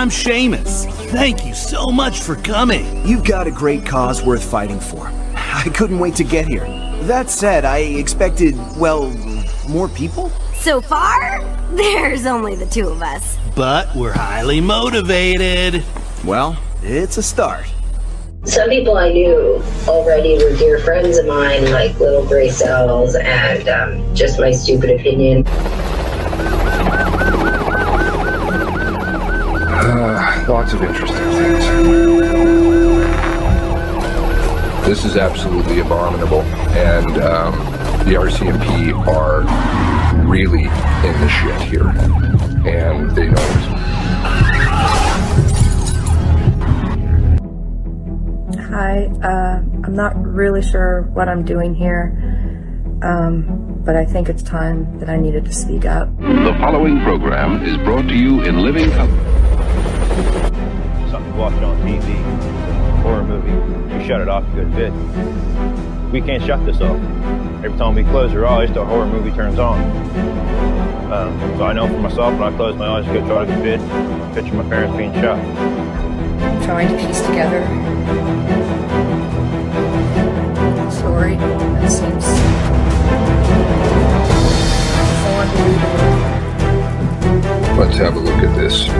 I'm Seamus. Thank you so much for coming. You've got a great cause worth fighting for. I couldn't wait to get here. That said, I expected, well, more people? So far, there's only the two of us. But we're highly motivated. Well, it's a start. Some people I knew already were dear friends of mine, like Little Gray Cells and Just My Stupid Opinion. Lots of interesting things. This is absolutely abominable, and the RCMP are really in the shit here, and they know it. Hi, I'm not really sure what I'm doing here, but I think it's time that I needed to speak up. The following program is brought to you in living color. Something you watch on TV, horror movie, you shut it off, you go to bed. We can't shut this off. Every time we close our eyes, the horror movie turns on. So I know for myself, when I close my eyes to go try to go to bed, I picture my parents being shot. I'm trying to piece together a story that seems so unbelievable. Let's have a look at this.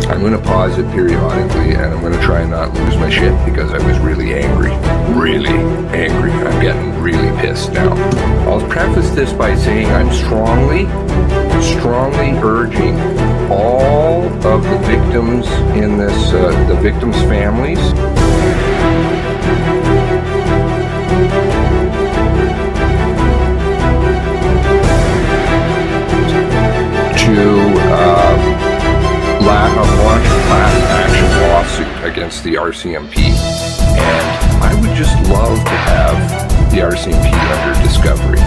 I'm going to pause it periodically, and I'm going to try and not lose my shit because I was really angry. Really angry. I'm getting really pissed now. I'll preface this by saying I'm strongly urging all of the victims in this, the victims' families, to launch a class action lawsuit against the RCMP. And I would just love to have the RCMP under discovery.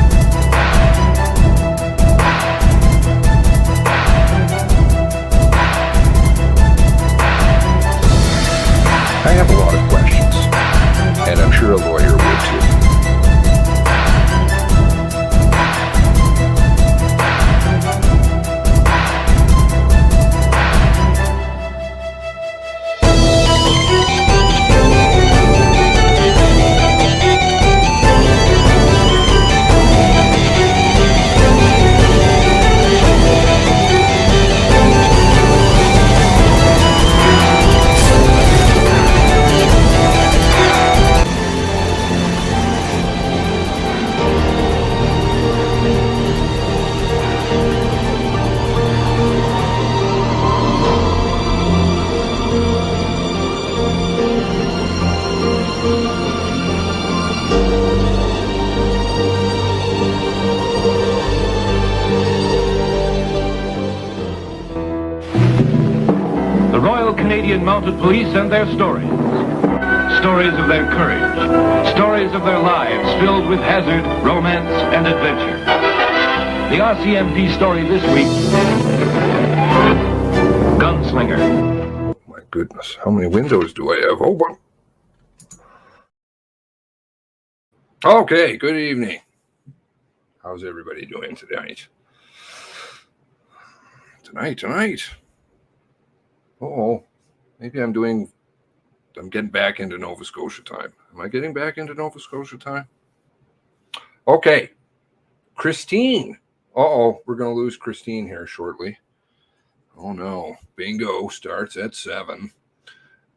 I have a lot of questions, and I'm sure a lawyer would too. Canadian Mounted Police and their stories. Stories of their courage. Stories of their lives filled with hazard, romance, and adventure. The RCMP story this week, Gunslinger. Oh my goodness, how many windows do I have open? Okay, good evening. How's everybody doing tonight? Tonight. Oh, maybe I'm getting back into Nova Scotia time. Am I getting back into Nova Scotia time? Okay. Christine. Uh-oh, we're going to lose Christine here shortly. Oh, no. Bingo starts at 7.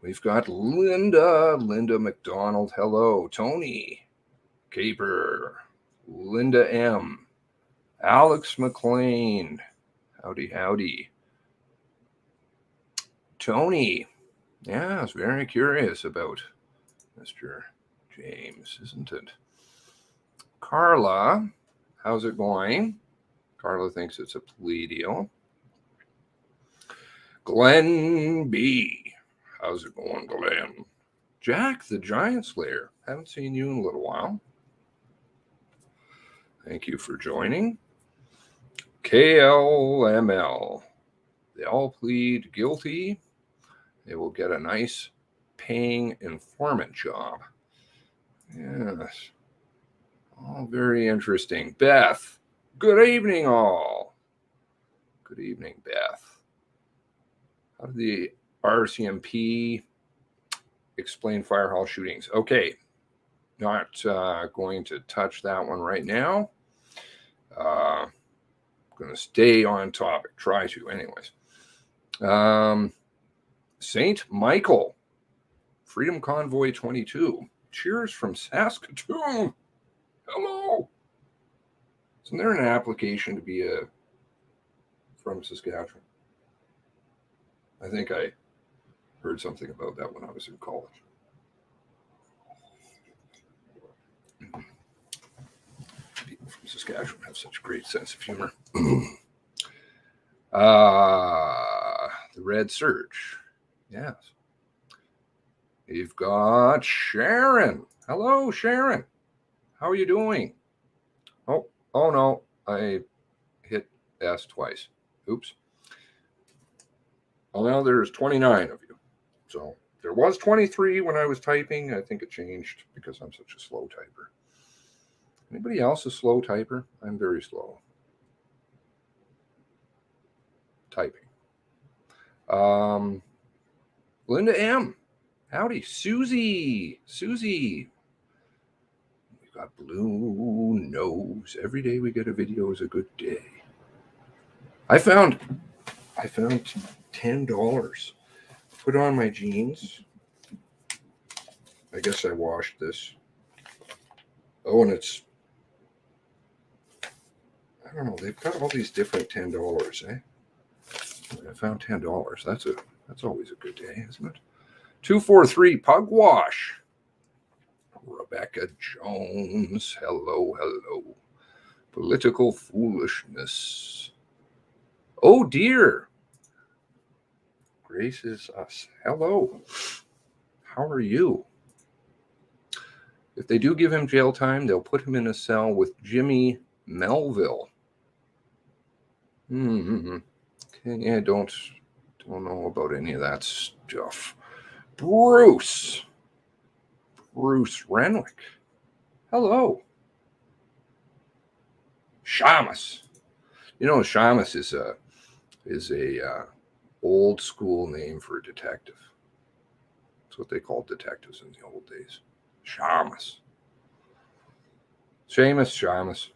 We've got Linda McDonald. Hello. Tony Caper. Linda M. Alex McLean. Howdy. Tony. Yeah, I was very curious about Mr. James, isn't it? Carla, how's it going? Carla thinks it's a plea deal. Glenn B. How's it going, Glenn? Jack, the Giant Slayer. Haven't seen you in a little while. Thank you for joining. KLML. They all plead guilty. They will get a nice paying informant job. Yes. All very interesting. Beth, good evening all. Good evening, Beth. How did the RCMP explain fire hall shootings? Okay, not going to touch that one right now. Going to stay on topic. Try to, anyways. St. Michael, Freedom Convoy 22. Cheers from Saskatoon. Hello. Isn't there an application to be from Saskatchewan? I think I heard something about that when I was in college. People from Saskatchewan have such a great sense of humor. The Red Surge. Yes. You've got Sharon. Hello, Sharon. How are you doing? Oh no. I hit S twice. Oops. Well, now there's 29 of you. So there was 23 when I was typing. I think it changed because I'm such a slow typer. Anybody else a slow typer? I'm very slow typing. Linda M. Howdy. Susie. We've got Blue Nose. Every day we get a video is a good day. I found $10. Put on my jeans. I guess I washed this. Oh, and it's, I don't know, they've got all these different $10, eh? I found $10. That's always a good day, isn't it? 243 Pugwash. Rebecca Jones. Hello. Political foolishness. Oh dear. Grace is us. Hello. How are you? If they do give him jail time, they'll put him in a cell with Jimmy Melville. Okay, I don't know about any of that stuff. Bruce Renwick. Hello. Shamus. You know, Shamus is a old school name for a detective. That's what they called detectives in the old days. Shamus. Shamus.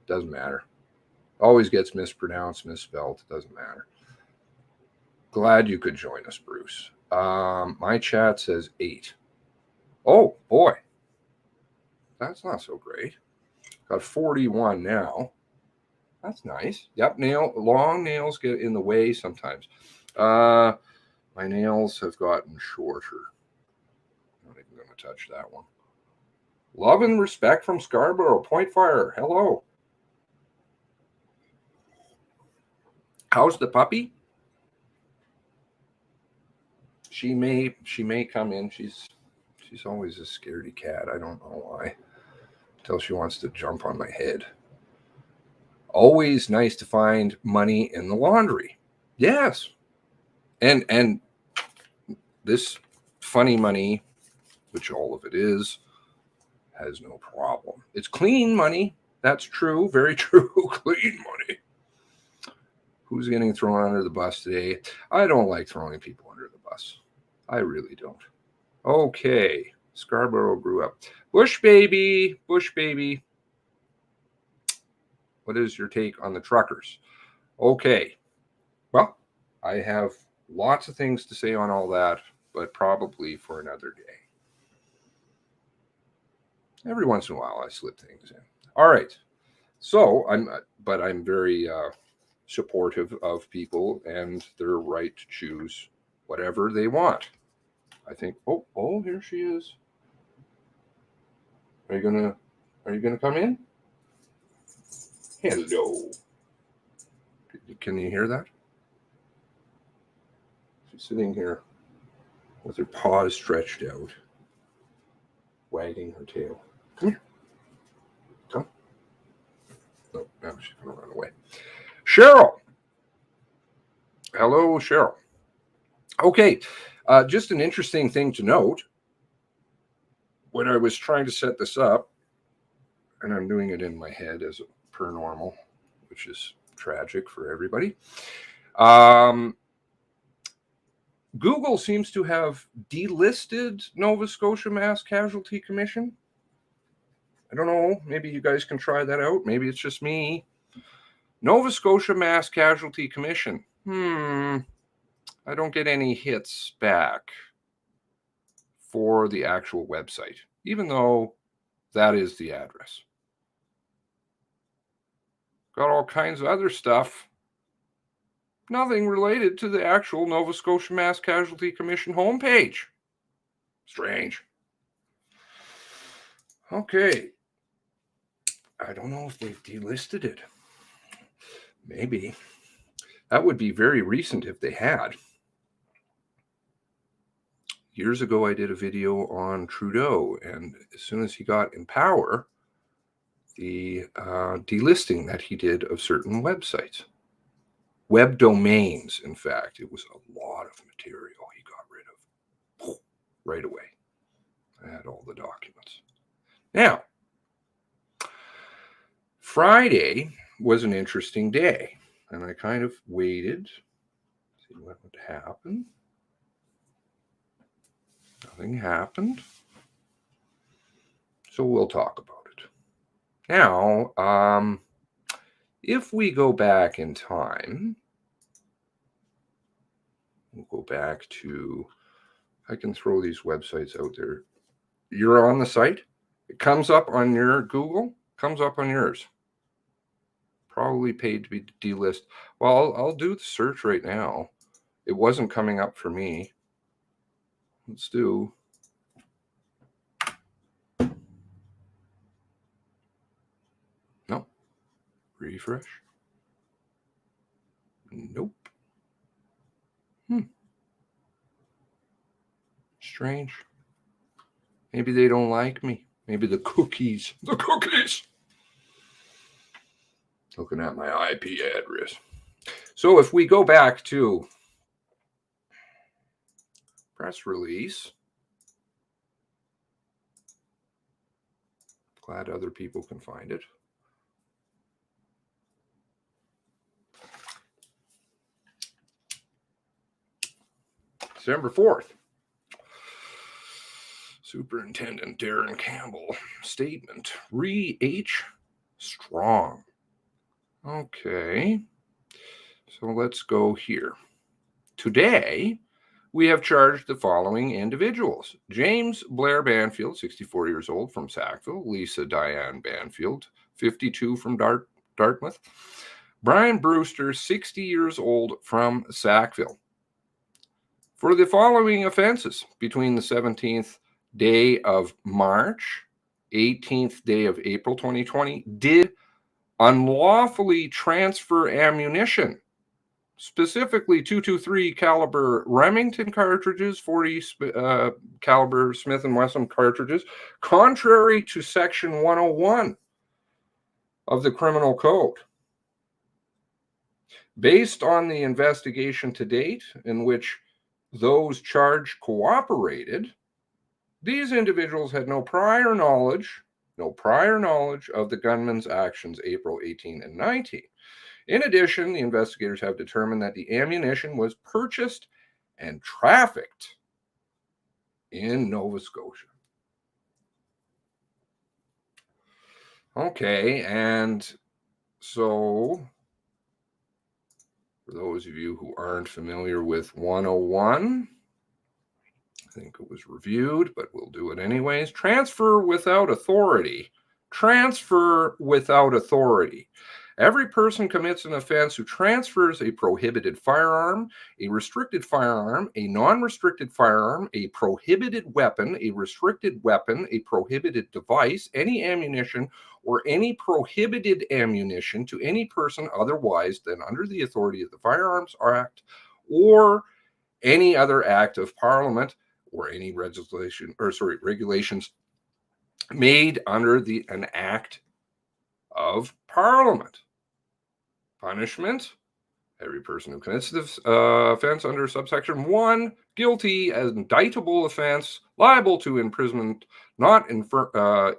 Doesn't matter. Always gets mispronounced, misspelled. Doesn't matter. Glad you could join us, Bruce. My chat says 8. Oh, boy. That's not so great. Got 41 now. That's nice. Yep, long nails get in the way sometimes. My nails have gotten shorter. I'm not even going to touch that one. Love and respect from Scarborough. Point Fire. Hello. How's the puppy? She may come in. She's always a scaredy cat. I don't know why. Until she wants to jump on my head. Always nice to find money in the laundry. Yes. And this funny money, which all of it is, has no problem. It's clean money. That's true. Very true. Clean money. Who's getting thrown under the bus today? I don't like throwing people under the bus. I really don't. Okay. Scarborough grew up. Bush baby. What is your take on the truckers? Okay. Well, I have lots of things to say on all that, but probably for another day. Every once in a while, I slip things in. All right. So I'm very supportive of people and their right to choose whatever they want. I think. Oh, here she is. Are you gonna come in? Hello. Can you hear that? She's sitting here with her paws stretched out, wagging her tail. Come here. Come. No, now she's going to run away. Cheryl. Hello, Cheryl. Okay, just an interesting thing to note. When I was trying to set this up, and I'm doing it in my head as per normal, which is tragic for everybody. Google seems to have delisted Nova Scotia Mass Casualty Commission. I don't know. Maybe you guys can try that out. Maybe it's just me. Nova Scotia Mass Casualty Commission. I don't get any hits back for the actual website, even though that is the address. Got all kinds of other stuff. Nothing related to the actual Nova Scotia Mass Casualty Commission homepage. Strange. Okay. I don't know if they've delisted it. Maybe. That would be very recent if they had. Years ago, I did a video on Trudeau, and as soon as he got in power, the delisting that he did of certain websites. Web domains, in fact. It was a lot of material he got rid of right away. I had all the documents. Now, Friday was an interesting day, and I kind of waited to see what would happen. Nothing happened. So we'll talk about it. Now, if we go back in time, we'll go back to, I can throw these websites out there. You're on the site. It comes up on your Google, comes up on yours. Probably paid to be delisted. Well, I'll do the search right now. It wasn't coming up for me. Let's do. No. Refresh. Nope. Strange. Maybe they don't like me. Maybe the cookies. The cookies. Looking at my IP address. So if we go back to press release. Glad other people can find it. December 4th. Superintendent Darren Campbell statement. Re-H Strong. Okay. So let's go here. Today, we have charged the following individuals. James Blair Banfield, 64 years old, from Sackville. Lisa Diane Banfield, 52, from Dartmouth. Brian Brewster, 60 years old, from Sackville. For the following offenses, between the 17th day of March, 18th day of April 2020, did unlawfully transfer ammunition, specifically .223 caliber Remington cartridges, 40 caliber Smith & Wesson cartridges, contrary to Section 101 of the Criminal Code. Based on the investigation to date, in which those charged cooperated, these individuals had no prior knowledge of the gunman's actions April 18 and 19. In addition, the investigators have determined that the ammunition was purchased and trafficked in Nova Scotia. Okay, and so for those of you who aren't familiar with 101, I think it was reviewed, but we'll do it anyways. Transfer without authority. Transfer without authority. Every person commits an offense who transfers a prohibited firearm, a restricted firearm, a non-restricted firearm, a prohibited weapon, a restricted weapon, a prohibited device, any ammunition, or any prohibited ammunition to any person otherwise than under the authority of the Firearms Act or any other act of Parliament or any regulations made under an act of Parliament. Punishment: every person who commits this offense under subsection 1, guilty as indictable offense, liable to imprisonment not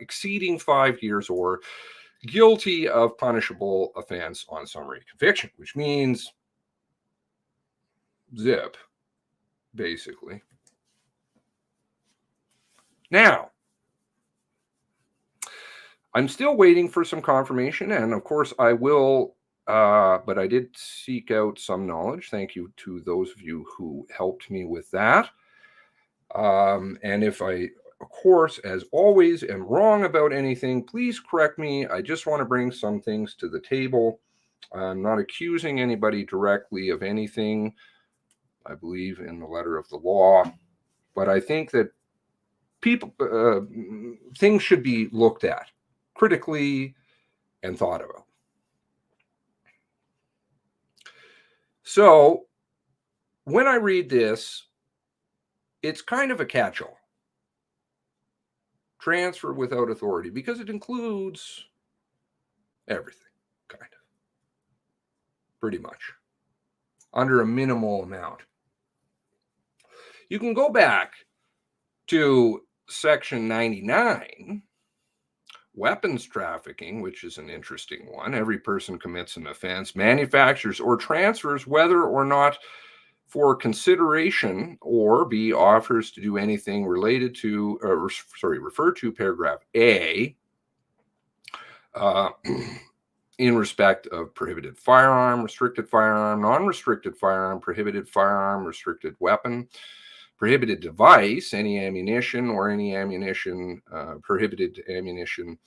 exceeding 5 years or guilty of punishable offense on summary conviction, which means zip, basically. Now, I'm still waiting for some confirmation, and of course I will, but I did seek out some knowledge. Thank you to those of you who helped me with that. And if I, of course, as always, am wrong about anything, please correct me. I just want to bring some things to the table. I'm not accusing anybody directly of anything. I believe in the letter of the law, but I think that people, things should be looked at critically and thought about. So when I read this, it's kind of a catch-all. Transfer without authority, because it includes everything, kind of. Pretty much. Under a minimal amount. You can go back to Section 99, weapons trafficking, which is an interesting one. Every person commits an offense, manufactures or transfers, whether or not for consideration, or B, offers to do anything related to, refer to paragraph A, in respect of prohibited firearm, restricted firearm, non-restricted firearm, prohibited firearm, restricted weapon, prohibited device, any ammunition or any ammunition, prohibited ammunition,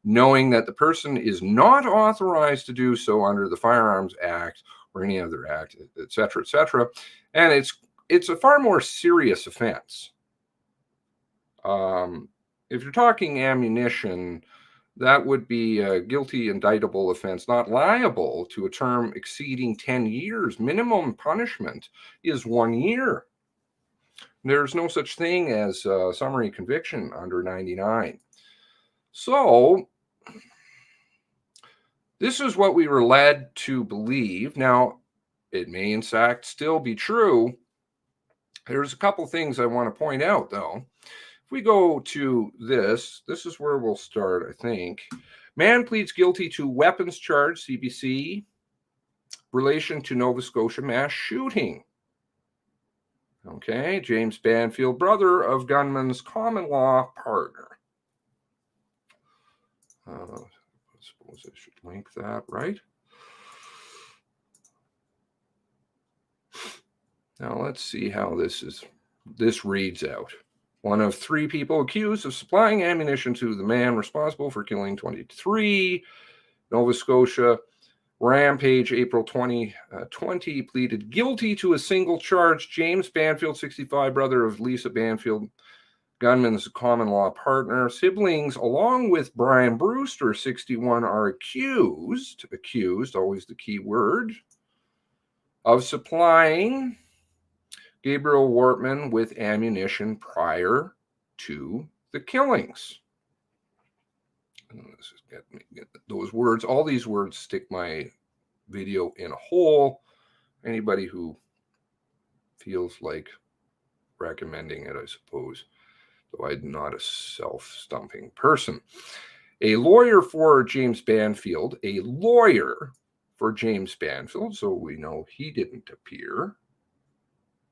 knowing that the person is not authorized to do so under the Firearms Act or any other act, et cetera, et cetera. And it's a far more serious offense. If you're talking ammunition, that would be a guilty indictable offense, not liable to a term exceeding 10 years. Minimum punishment is 1 year. There's no such thing as summary conviction under 99. So this is what we were led to believe. Now, it may in fact still be true. There's a couple things I want to point out, though. If we go to this is where we'll start, I think. Man pleads guilty to weapons charge, CBC, relation to Nova Scotia mass shooting. Okay, James Banfield, brother of gunman's common law partner. I suppose I should link that, right? Now let's see how this reads out. One of 3 people accused of supplying ammunition to the man responsible for killing 23, Nova Scotia. Rampage, April 2020, pleaded guilty to a single charge. James Banfield, 65, brother of Lisa Banfield, gunman's common law partner. Siblings, along with Brian Brewster, 61, are accused, always the key word, of supplying Gabriel Wortman with ammunition prior to the killings. Let's just get those words. All these words stick my video in a hole. Anybody who feels like recommending it, I suppose, though I'm not a self-stumping person. A lawyer for James Banfield, so we know he didn't appear,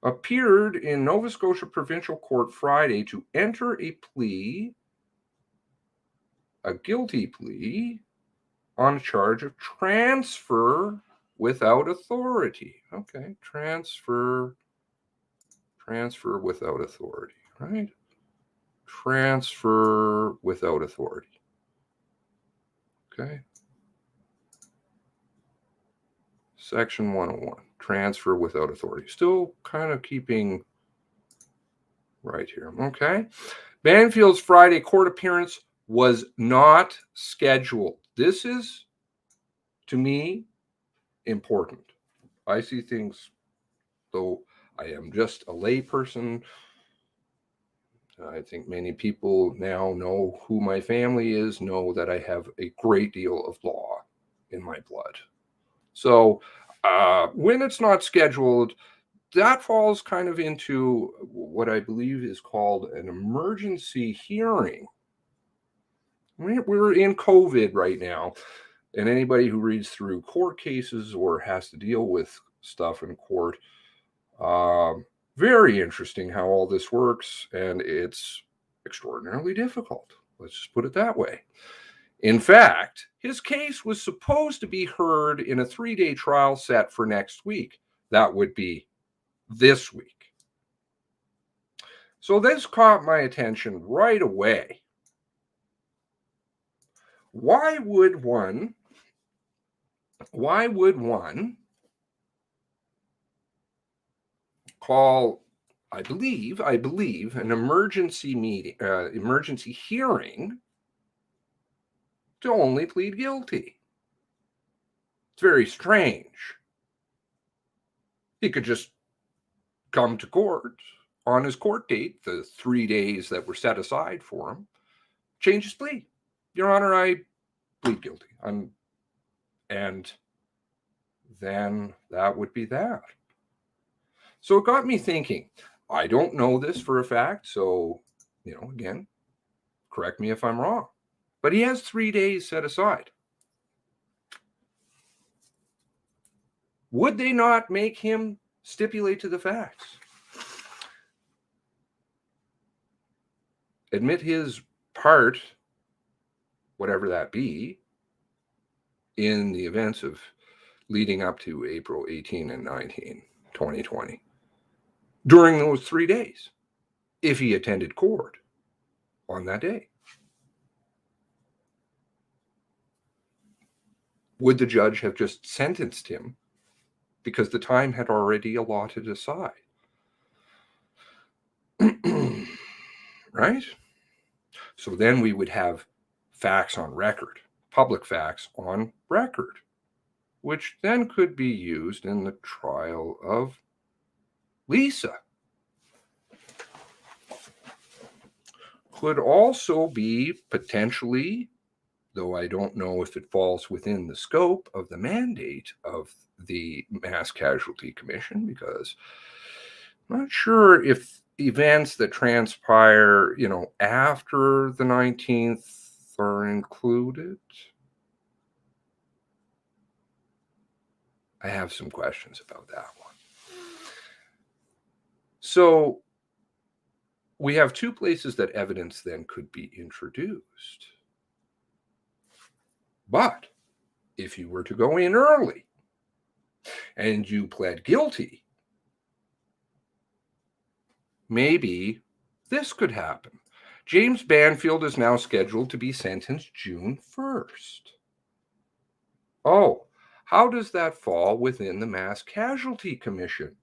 appeared in Nova Scotia Provincial Court Friday to enter a guilty plea on a charge of transfer without authority. Okay, transfer without authority, right? Transfer without authority. Okay. Section 101, transfer without authority. Still kind of keeping right here. Okay. Banfield's Friday court appearance was not scheduled. This is, to me, important. I see things, though I am just a layperson. I think many people now know who my family is, know that I have a great deal of law in my blood. So when it's not scheduled, that falls kind of into what I believe is called an emergency hearing. We're in COVID right now. And anybody who reads through court cases or has to deal with stuff in court, very interesting how all this works. And it's extraordinarily difficult. Let's just put it that way. In fact, his case was supposed to be heard in a 3-day trial set for next week. That would be this week. So this caught my attention right away. Why would one call, I believe, an emergency meeting, emergency hearing to only plead guilty? It's very strange. He could just come to court on his court date, the 3 days that were set aside for him, change his plea. Your Honor, I plead guilty. And then that would be that. So it got me thinking. I don't know this for a fact, so, again, correct me if I'm wrong. But he has 3 days set aside. Would they not make him stipulate to the facts? Admit his part, whatever that be, in the events of leading up to April 18 and 19, 2020, during those 3 days, if he attended court on that day. Would the judge have just sentenced him because the time had already allotted aside? Right? So then we would have facts on record, public facts on record, which then could be used in the trial of Lisa. Could also be potentially, though I don't know if it falls within the scope of the mandate of the Mass Casualty Commission, because I'm not sure if events that transpire, after the 19th are included. I have some questions about that one. So we have 2 places that evidence then could be introduced. But if you were to go in early and you pled guilty, maybe this could happen. James Banfield is now scheduled to be sentenced June 1st. Oh, how does that fall within the Mass Casualty Commission?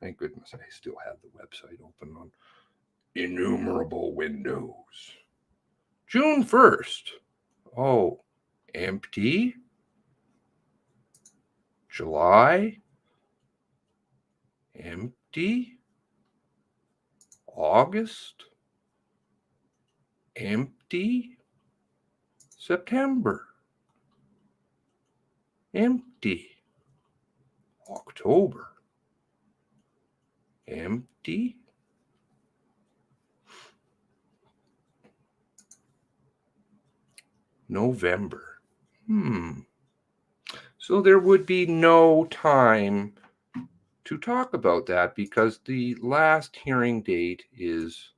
Thank goodness I still have the website open on innumerable windows. June 1st. Oh, empty. July. Empty. August. Empty. September. Empty. October. Empty. November. So there would be no time to talk about that because the last hearing date is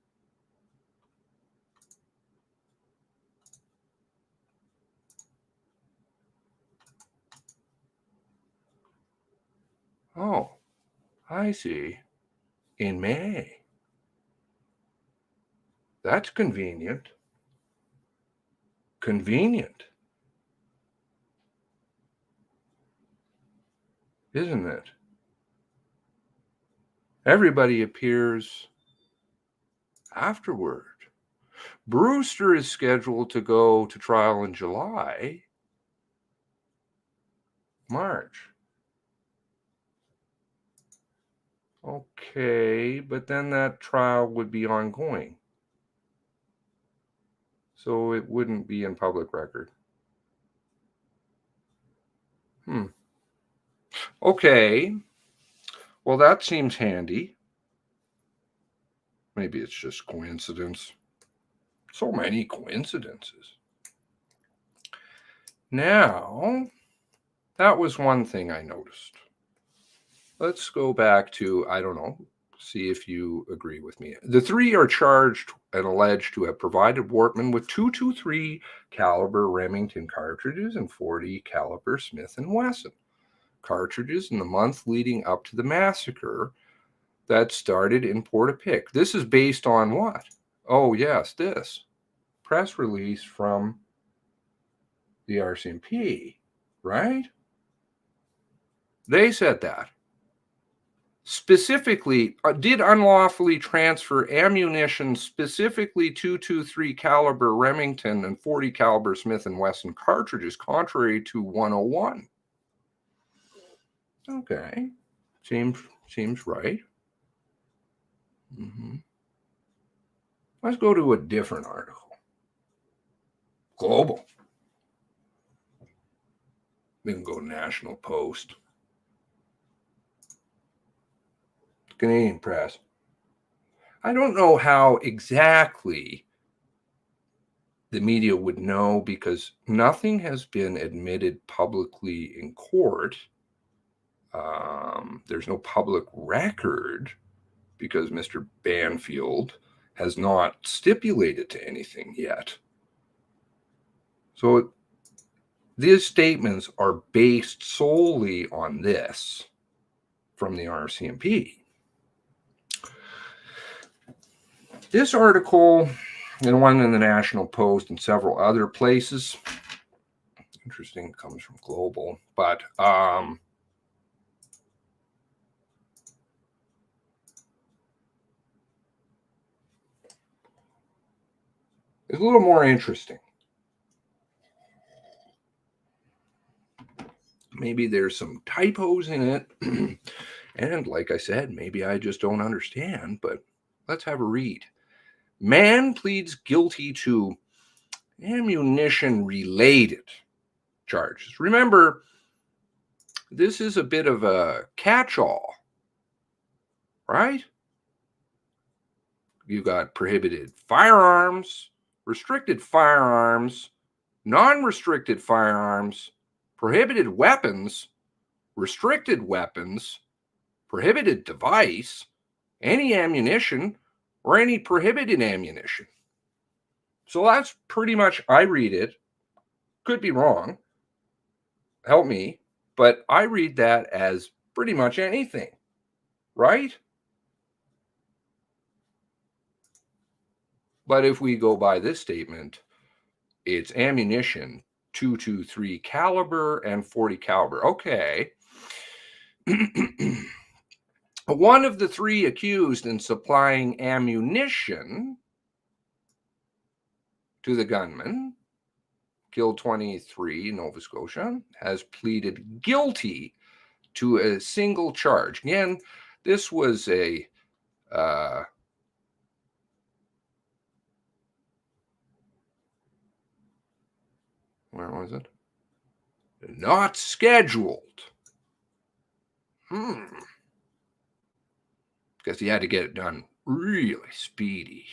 oh, I see. In May. That's convenient. Convenient. Isn't it? Everybody appears afterward. Brewster is scheduled to go to trial in July. March. Okay, but then that trial would be ongoing. So it wouldn't be in public record. Okay. Well, that seems handy. Maybe it's just coincidence. So many coincidences. Now, that was one thing I noticed. Let's go back to, I don't know, see if you agree with me. The three are charged and alleged to have provided Wortman with 223 caliber Remington cartridges and 40 caliber Smith & Wesson cartridges in the month leading up to the massacre that started in Portapique. This is based on what? Oh, yes, this press release from the RCMP, right? They said that. Specifically, did unlawfully transfer ammunition, specifically 223 caliber Remington and 40 caliber Smith & Wesson cartridges, contrary to 101. Okay, seems right. Let's go to a different article. Global. We can go National Post. Canadian Press. I don't know how exactly the media would know because nothing has been admitted publicly in court. There's no public record because Mr. Banfield has not stipulated to anything yet. So these statements are based solely on this from the RCMP. This article, and one in the National Post and several other places, interesting, comes from Global, but it's a little more interesting. Maybe there's some typos in it, and like I said, maybe I just don't understand, but let's have a read. Man pleads guilty to ammunition-related charges. Remember, this is a bit of a catch-all, right? You got prohibited firearms, restricted firearms, non-restricted firearms, prohibited weapons, restricted weapons, prohibited device, any ammunition, or any prohibited ammunition. So that's pretty much, I read it, could be wrong, help me, but I read that as pretty much anything, right? But if we go by this statement, it's ammunition, 223 caliber and 40 caliber. Okay. One of the three accused in supplying ammunition to the gunman, killed 23 in Nova Scotia, has pleaded guilty to a single charge. Again, this was a where was it? Not scheduled. Because he had to get it done really speedy.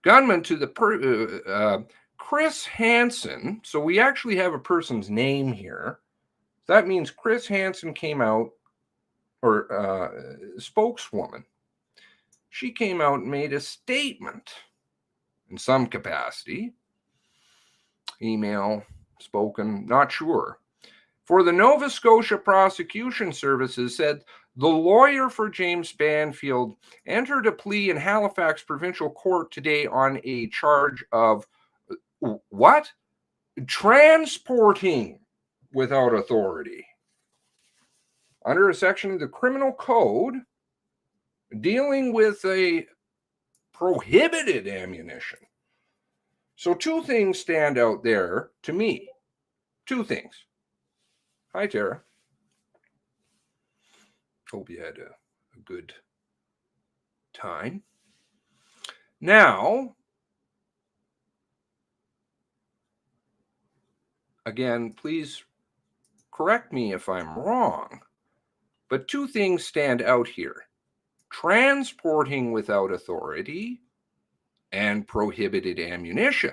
Gunman to the Chris Hansen. So we actually have a person's name here. That means Chris Hansen came out, or spokeswoman. She came out and made a statement in some capacity. Email, spoken, not sure. For the Nova Scotia Prosecution Services said the lawyer for James Banfield entered a plea in Halifax Provincial Court today on a charge of what? Transporting without authority. Under a section of the Criminal Code dealing with a prohibited ammunition. So two things stand out there to me. Two things. Hi, Tara. Hope you had a good time. Now, again, please correct me if I'm wrong, but two things stand out here. Transporting without authority and prohibited ammunition.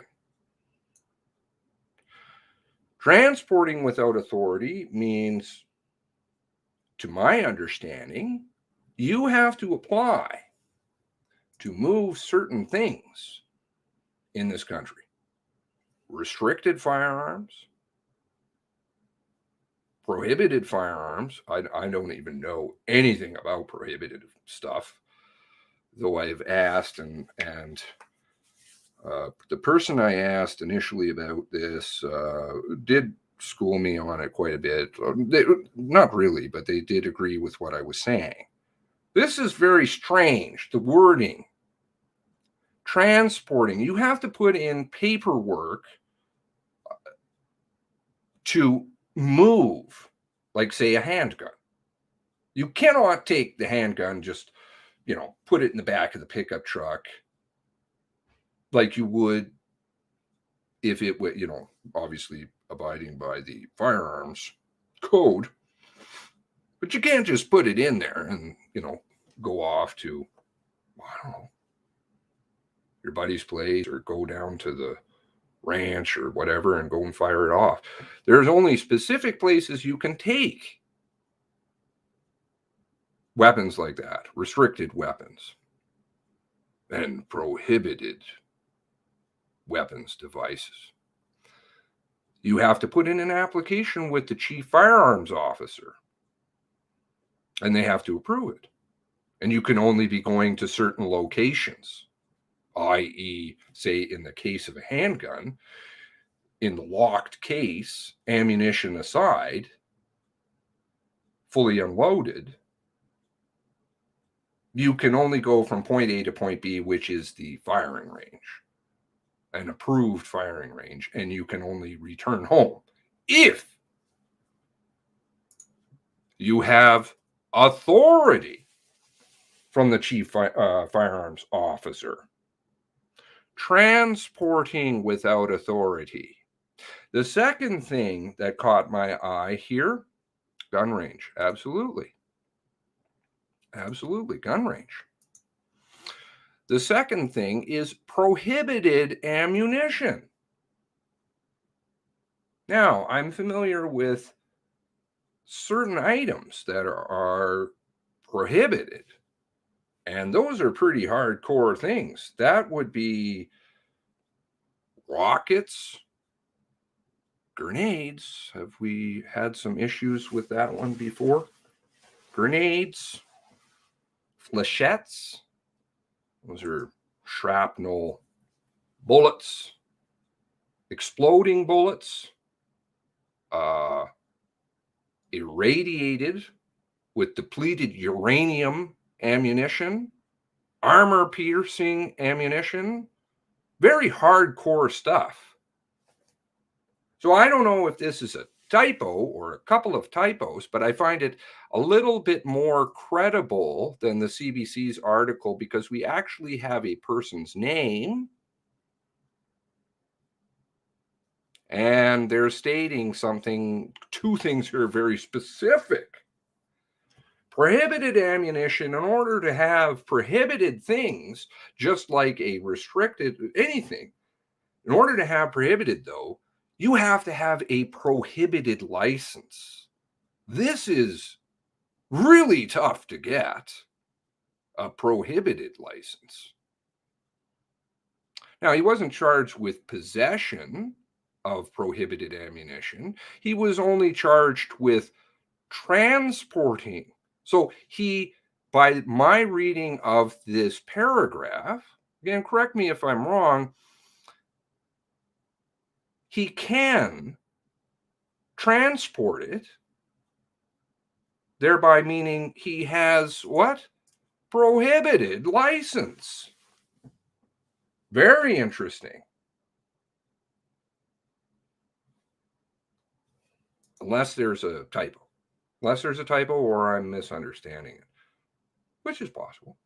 Transporting without authority means, to my understanding, you have to apply to move certain things in this country. Restricted firearms, prohibited firearms. I don't even know anything about prohibited stuff, though I've asked, and the person I asked initially about this did school me on it quite a bit. Not really, but they did agree with what I was saying. This is very strange, the wording. Transporting, you have to put in paperwork to move, like, say, a handgun. You cannot take the handgun, just, put it in the back of the pickup truck like you would if it were, obviously abiding by the firearms code. But you can't just put it in there and, go off to, I don't know, your buddy's place, or go down to the ranch or whatever and go and fire it off. There's only specific places you can take weapons like that, restricted weapons and prohibited weapons devices. You have to put in an application with the chief firearms officer, and they have to approve it. And you can only be going to certain locations, i.e., say, in the case of a handgun, in the locked case, ammunition aside, fully unloaded, you can only go from point A to point B, which is the firing range, an approved firing range, and you can only return home if you have authority from the chief firearms officer. Transporting without authority. The second thing that caught my eye here, gun range. Absolutely. Absolutely, gun range. The second thing is prohibited ammunition. Now, I'm familiar with certain items that are prohibited, and those are pretty hardcore things. That would be rockets, grenades. Have we had some issues with that one before? Grenades, flechettes. Those are shrapnel bullets, exploding bullets, irradiated with depleted uranium ammunition, armor-piercing ammunition, very hardcore stuff. So I don't know if this is a typo or a couple of typos, but I find it a little bit more credible than the CBC's article, because we actually have a person's name, and they're stating something, two things here very specific. Prohibited ammunition, in order to have prohibited things, just like a restricted anything, in order to have prohibited, though, you have to have a prohibited license. This is really tough to get, a prohibited license. Now, he wasn't charged with possession of prohibited ammunition. He was only charged with transporting. So he, by my reading of this paragraph, again, correct me if I'm wrong, he can transport it, thereby meaning he has what? Prohibited license. Very interesting. Unless there's a typo. Unless there's a typo or I'm misunderstanding it, which is possible.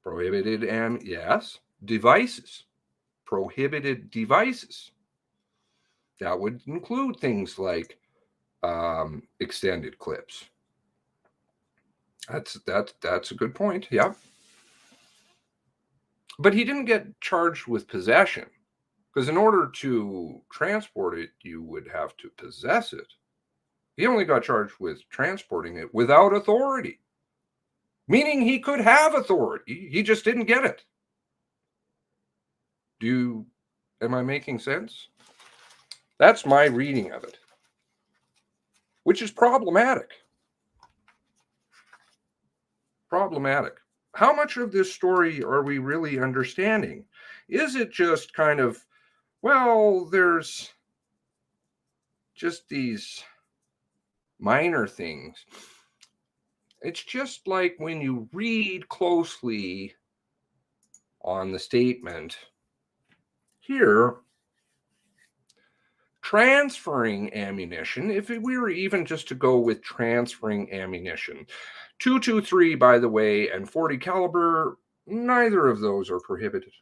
Prohibited yes, devices. Prohibited devices. That would include things like extended clips. That's a good point. Yeah. But he didn't get charged with possession. Because in order to transport it, you would have to possess it. He only got charged with transporting it without authority, meaning he could have authority. He just didn't get it. Am I making sense? That's my reading of it, which is problematic. Problematic. How much of this story are we really understanding? Is it just kind of, well, there's just these minor things? It's just like when you read closely on the statement here, transferring ammunition, if we were even just to go with transferring ammunition, 223, by the way, and 40 caliber, neither of those are prohibited.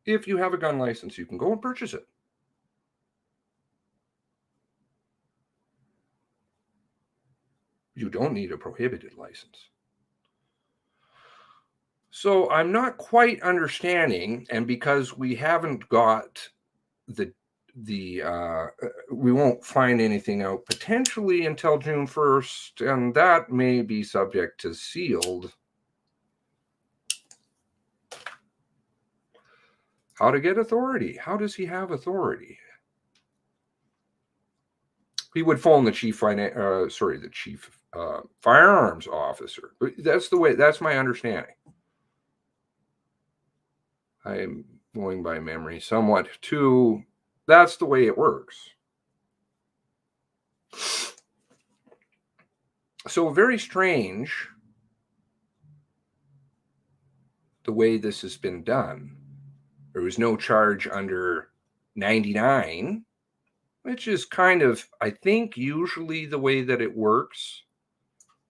If you have a gun license, you can go and purchase it. You don't need a prohibited license. So I'm not quite understanding, and because we haven't got we won't find anything out potentially until June 1st, and that may be subject to sealed. How to get authority? How does he have authority? He would phone the chief firearms officer. That's my understanding. I am going by memory somewhat too. That's the way it works. So very strange the way this has been done. There was no charge under 99, which is kind of, I think, usually the way that it works.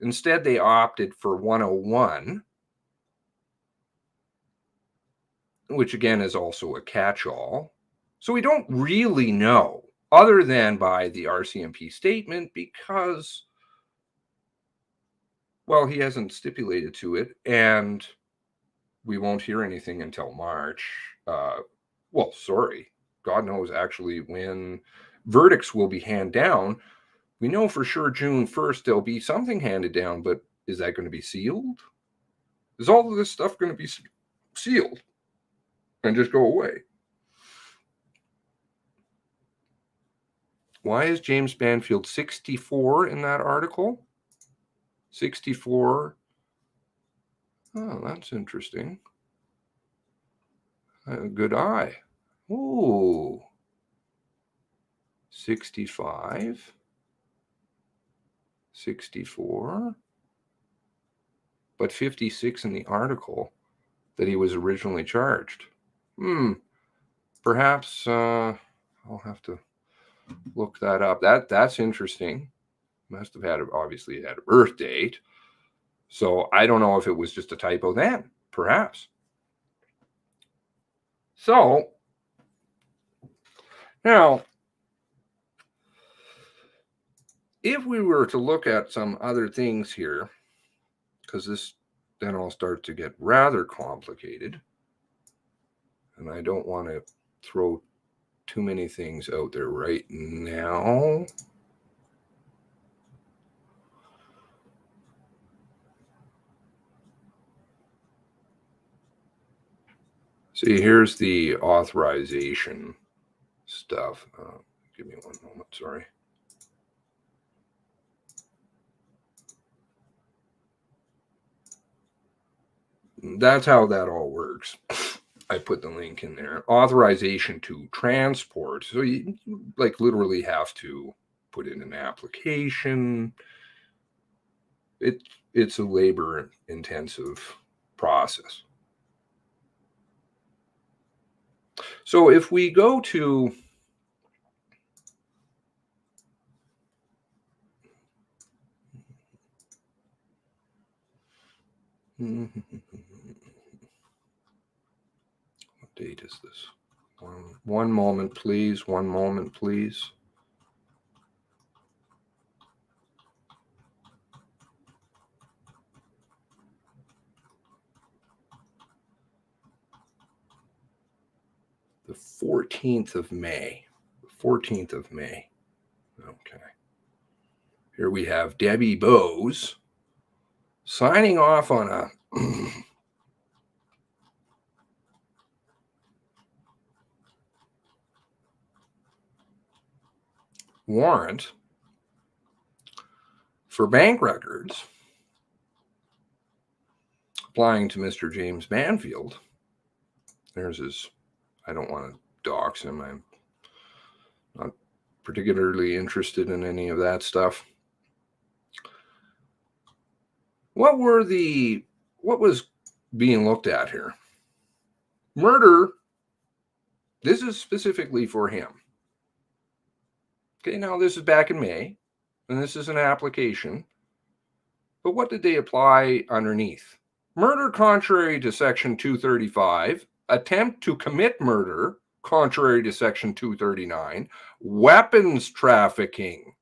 Instead, they opted for 101, which again is also a catch-all. So we don't really know, other than by the RCMP statement, because, well, he hasn't stipulated to it, and we won't hear anything until March. God knows actually when verdicts will be handed down. We know for sure June 1st there'll be something handed down, but is that going to be sealed? Is all of this stuff going to be sealed and just go away? Why is James Banfield 64 in that article? 64. Oh, that's interesting. Good eye. Ooh. 65. 64. But 56 in the article that he was originally charged. Perhaps I'll have to look that up. That's interesting. Must have obviously had a birth date. So I don't know if it was just a typo then. Perhaps. So now, if we were to look at some other things here, because this then all starts to get rather complicated, and I don't want to throw too many things out there right now. See, here's the authorization stuff. Give me one moment, sorry. That's how that all works. I put the link in there. Authorization to transport. So you like literally have to put in an application. It's a labor-intensive process. So if we go to what date is this? One moment, please. One moment, please. The 14th of May. 14th of May. Okay. Here we have Debbie Bowes signing off on a warrant for bank records applying to Mr. James Banfield. There's his, I don't want to dox him. I'm not particularly interested in any of that stuff. What was being looked at here? Murder. This is specifically for him. Okay, now this is back in May, and this is an application. But what did they apply underneath? Murder contrary to Section 235, attempt to commit murder contrary to Section 239, weapons trafficking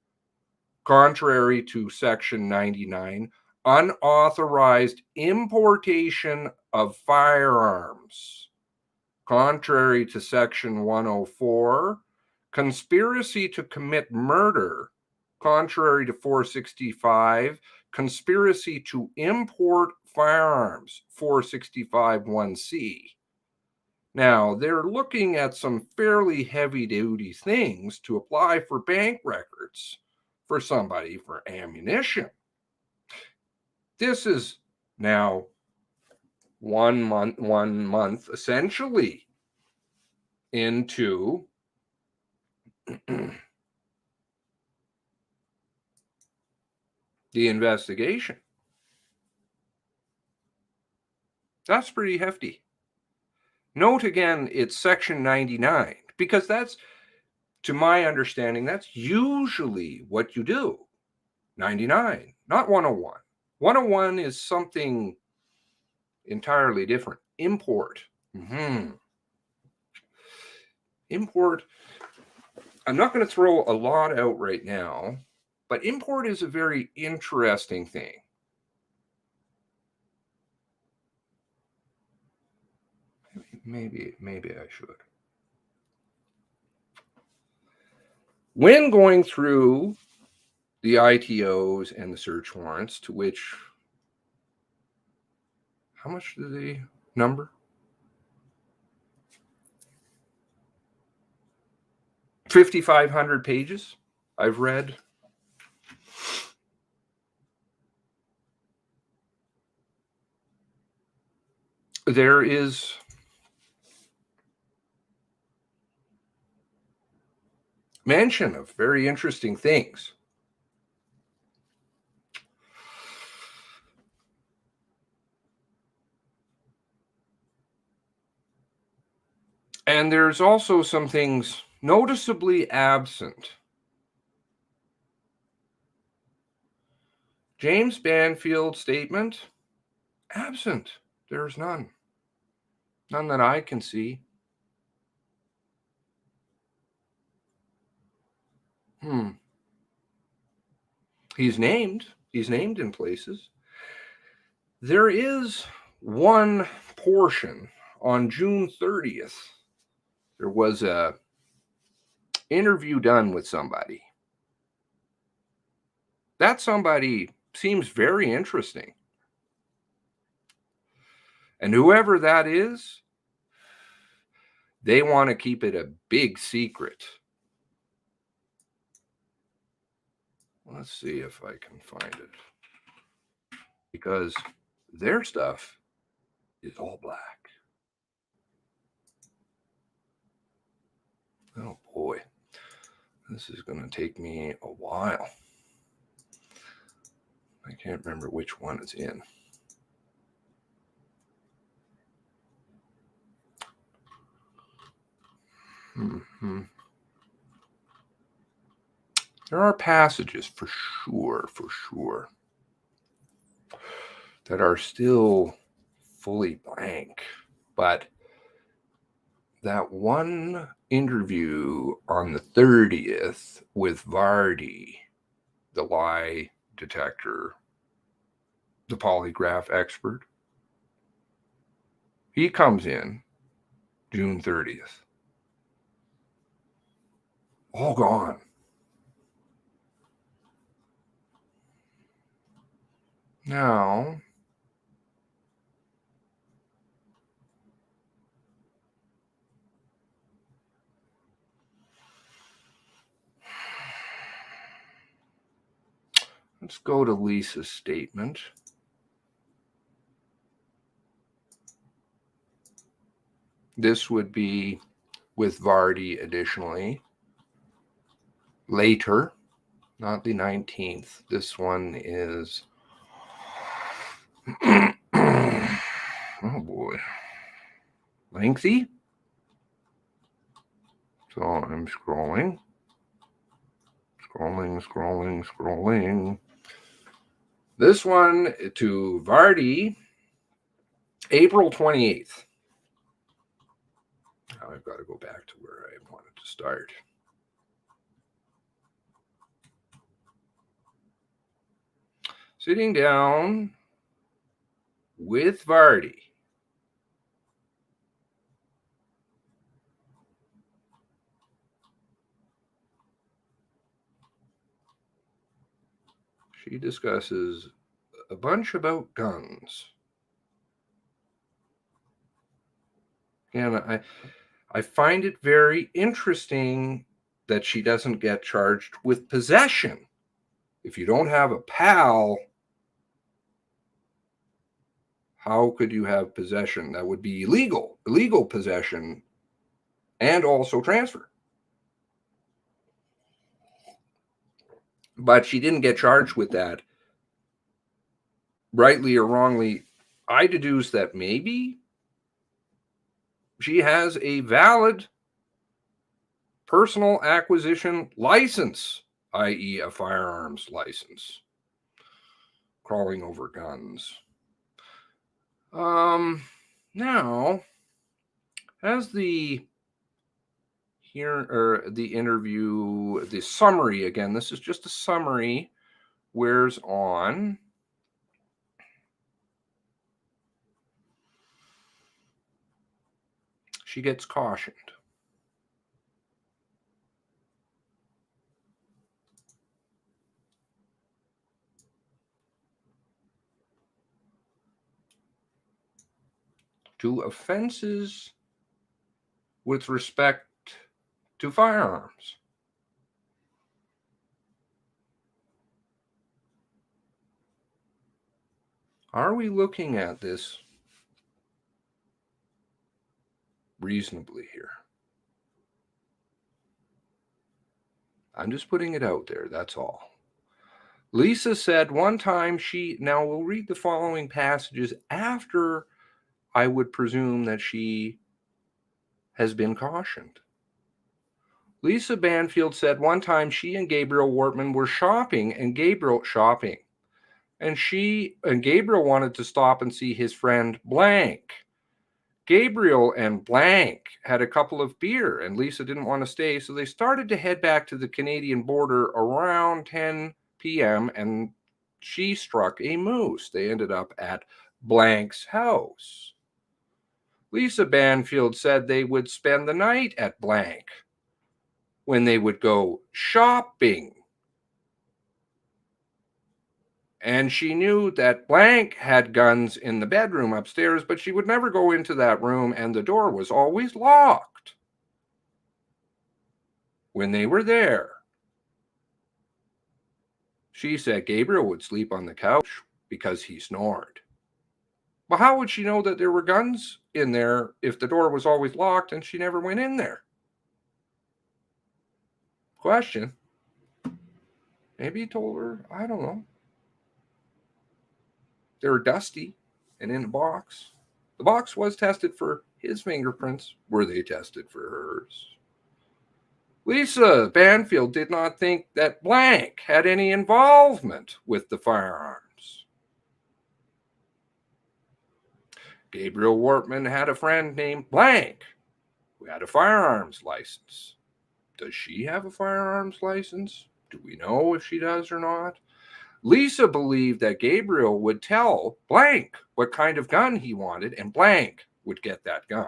contrary to Section 99, unauthorized importation of firearms contrary to Section 104, conspiracy to commit murder contrary to 465, conspiracy to import firearms 465(1)(c). Now, they're looking at some fairly heavy-duty things to apply for bank records for somebody for ammunition. This is now 1 month essentially into the investigation. That's pretty hefty. Note again, it's Section 99, because that's, to my understanding, that's usually what you do. 99, not 101. 101 is something entirely different. Import. Import. I'm not going to throw a lot out right now, but import is a very interesting thing. Maybe I should. When going through the ITOs and the search warrants, to which, how much do they number? 5,500 pages I've read. There is mention of very interesting things. And there's also some things noticeably absent. James Banfield statement, absent. There's none. None that I can see. He's named in places. There is one portion on June 30th. There was a interview done with somebody. That somebody seems very interesting. And whoever that is, they want to keep it a big secret. Let's see if I can find it. Because their stuff is all black. Oh boy. This is going to take me a while. I can't remember which one it's in. There are passages for sure, that are still fully blank. But that one interview on the 30th with Vardy, the lie detector, the polygraph expert, he comes in June 30th. All gone. Now, let's go to Lisa's statement. This would be with Vardy additionally. Later, not the 19th. This one is... oh boy. Lengthy. So I'm scrolling. Scrolling. This one to Vardy, April 28th. Now I've got to go back to where I wanted to start. Sitting down with Vardy. She discusses a bunch about guns. And I find it very interesting that she doesn't get charged with possession. If you don't have a PAL, how could you have possession? That would be illegal possession, and also transfer. But she didn't get charged with that. Rightly or wrongly, I deduce that maybe she has a valid personal acquisition license, i.e. a firearms license. Crawling over guns. Now, as the interview, the summary, again, this is just a summary, wears on, she gets cautioned. To offenses with respect to firearms. Are we looking at this reasonably here? I'm just putting it out there, that's all. Lisa said one time now we'll read the following passages after I would presume that she has been cautioned. Lisa Banfield said one time she and Gabriel Wortman were shopping, and Gabriel wanted to stop and see his friend Blank. Gabriel and Blank had a couple of beer, and Lisa didn't want to stay, so they started to head back to the Canadian border around 10 p.m., and she struck a moose. They ended up at Blank's house. Lisa Banfield said they would spend the night at Blank when they would go shopping. And she knew that Blank had guns in the bedroom upstairs, but she would never go into that room, and the door was always locked when they were there. She said Gabriel would sleep on the couch because he snored. But how would she know that there were guns in there if the door was always locked and she never went in there? Question. Maybe he told her, I don't know. They were dusty and in a box. The box was tested for his fingerprints. Were they tested for hers? Lisa Banfield did not think that Blank had any involvement with the firearms. Gabriel Wortman had a friend named Blank who had a firearms license. Does she have a firearms license? Do we know if she does or not? Lisa believed that Gabriel would tell Blank what kind of gun he wanted, and Blank would get that gun.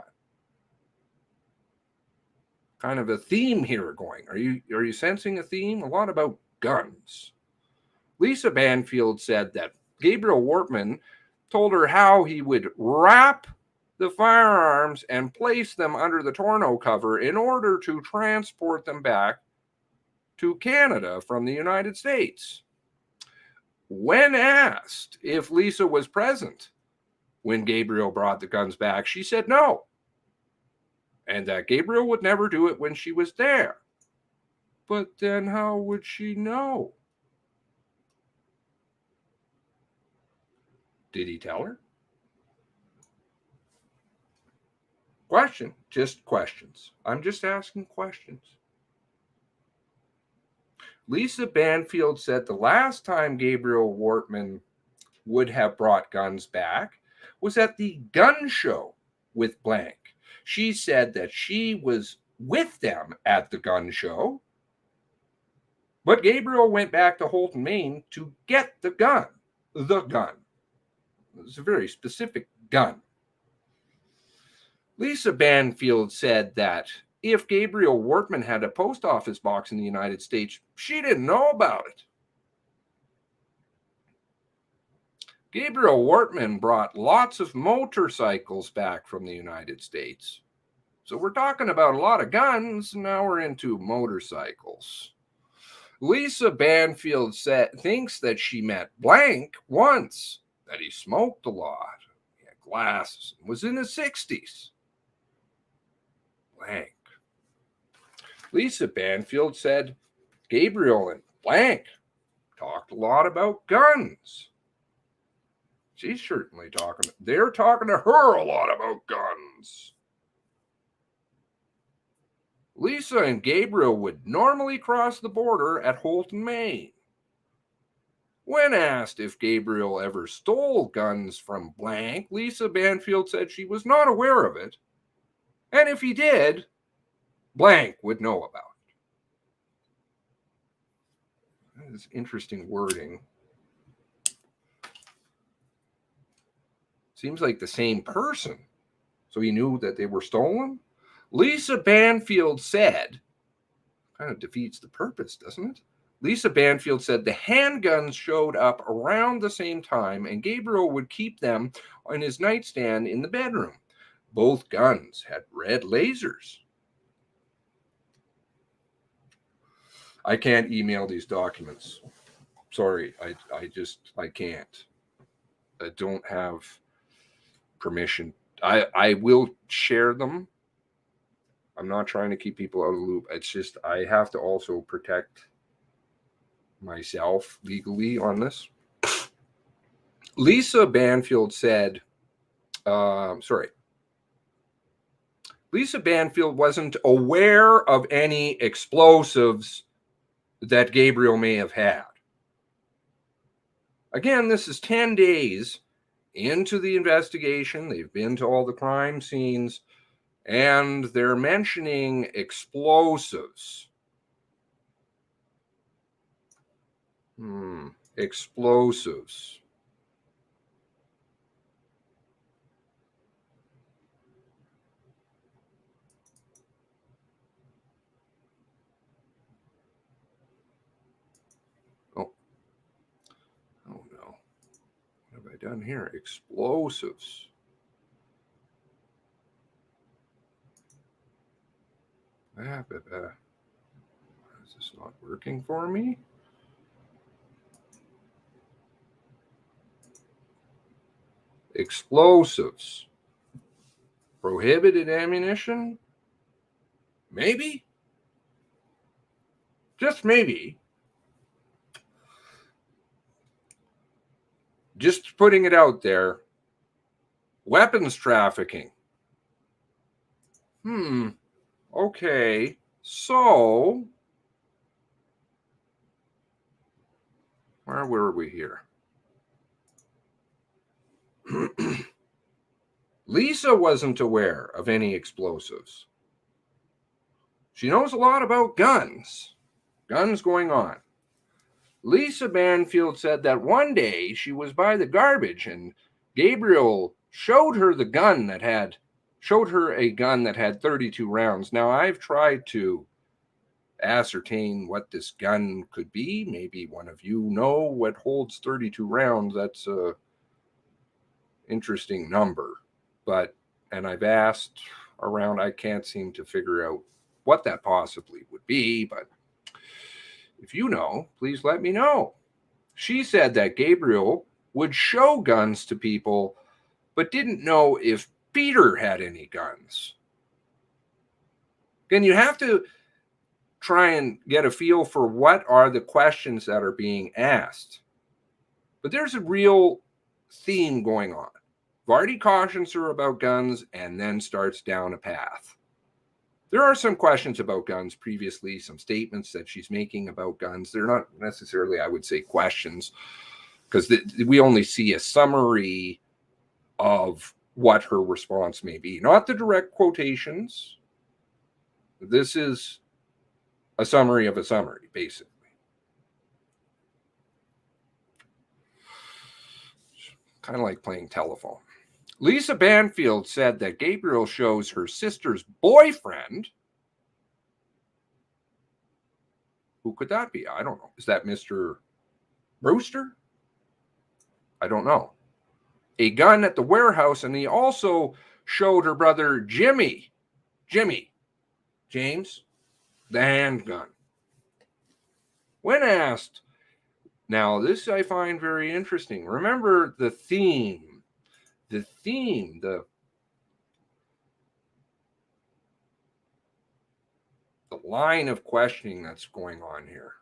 kind of a theme here going. Are you sensing a theme? A lot about guns. Lisa Banfield said that Gabriel Wortman told her how he would wrap the firearms and place them under the tonneau cover in order to transport them back to Canada from the United States. When asked if Lisa was present when Gabriel brought the guns back, she said no, and that Gabriel would never do it when she was there. But then how would she know? Did he tell her? Question, just questions. I'm just asking questions. Lisa Banfield said the last time Gabriel Wortman would have brought guns back was at the gun show with blank. She said that she was with them at the gun show, but Gabriel went back to Houlton, Maine to get the gun. The gun. It's a very specific gun. Lisa Banfield said that if Gabriel Wortman had a post office box in the United States, she didn't know about it. Gabriel Wortman brought lots of motorcycles back from the United States. So we're talking about a lot of guns, now we're into motorcycles. Lisa Banfield thinks that she met blank once, that he smoked a lot, he had glasses, was in his 60s. Blank. Lisa Banfield said Gabriel and blank talked a lot about guns. She's certainly they're talking to her a lot about guns. Lisa and Gabriel would normally cross the border at Houlton, Maine. When asked if Gabriel ever stole guns from blank, Lisa Banfield said she was not aware of it, and if he did, blank would know about it. That is interesting wording. Seems like the same person. So he knew that they were stolen? Lisa Banfield said, kind of defeats the purpose, doesn't it? Lisa Banfield said the handguns showed up around the same time and Gabriel would keep them on his nightstand in the bedroom. Both guns had red lasers. I can't email these documents. Sorry, I can't. I don't have permission. I will share them. I'm not trying to keep people out of the loop. It's just I have to also protect myself legally on this. Lisa Banfield said, Lisa Banfield wasn't aware of any explosives that Gabriel may have had. Again, this is 10 days into the investigation. They've been to all the crime scenes, and they're mentioning explosives. Explosives. Oh no. What have I done here? Explosives. Is this not working for me? Explosives. Prohibited ammunition? Maybe? Just maybe. Just putting it out there. Weapons trafficking. Okay. So, where were we here? Lisa wasn't aware of any explosives. She knows a lot about guns. Guns going on. Lisa Banfield said that one day she was by the garbage and Gabriel showed her the gun that had showed her a gun that had 32 rounds. Now, I've tried to ascertain what this gun could be. Maybe one of you know what holds 32 rounds. That's a interesting number. And I've asked around, I can't seem to figure out what that possibly would be, but if you know, please let me know. She said that Gabriel would show guns to people, but didn't know if Peter had any guns. Again, you have to try and get a feel for what are the questions that are being asked. But there's a real theme going on. Vardy cautions her about guns and then starts down a path. There are some questions about guns previously, some statements that she's making about guns. They're not necessarily, I would say, questions, because we only see a summary of what her response may be, not the direct quotations. This is a summary of a summary, basically. Kind of like playing telephone. Lisa Banfield said that Gabriel shows her sister's boyfriend. Who could that be? I don't know. Is that Mr. Brewster? I don't know. A gun at the warehouse, and he also showed her brother James, the handgun. When asked, now this I find very interesting. Remember the theme, the line of questioning that's going on here.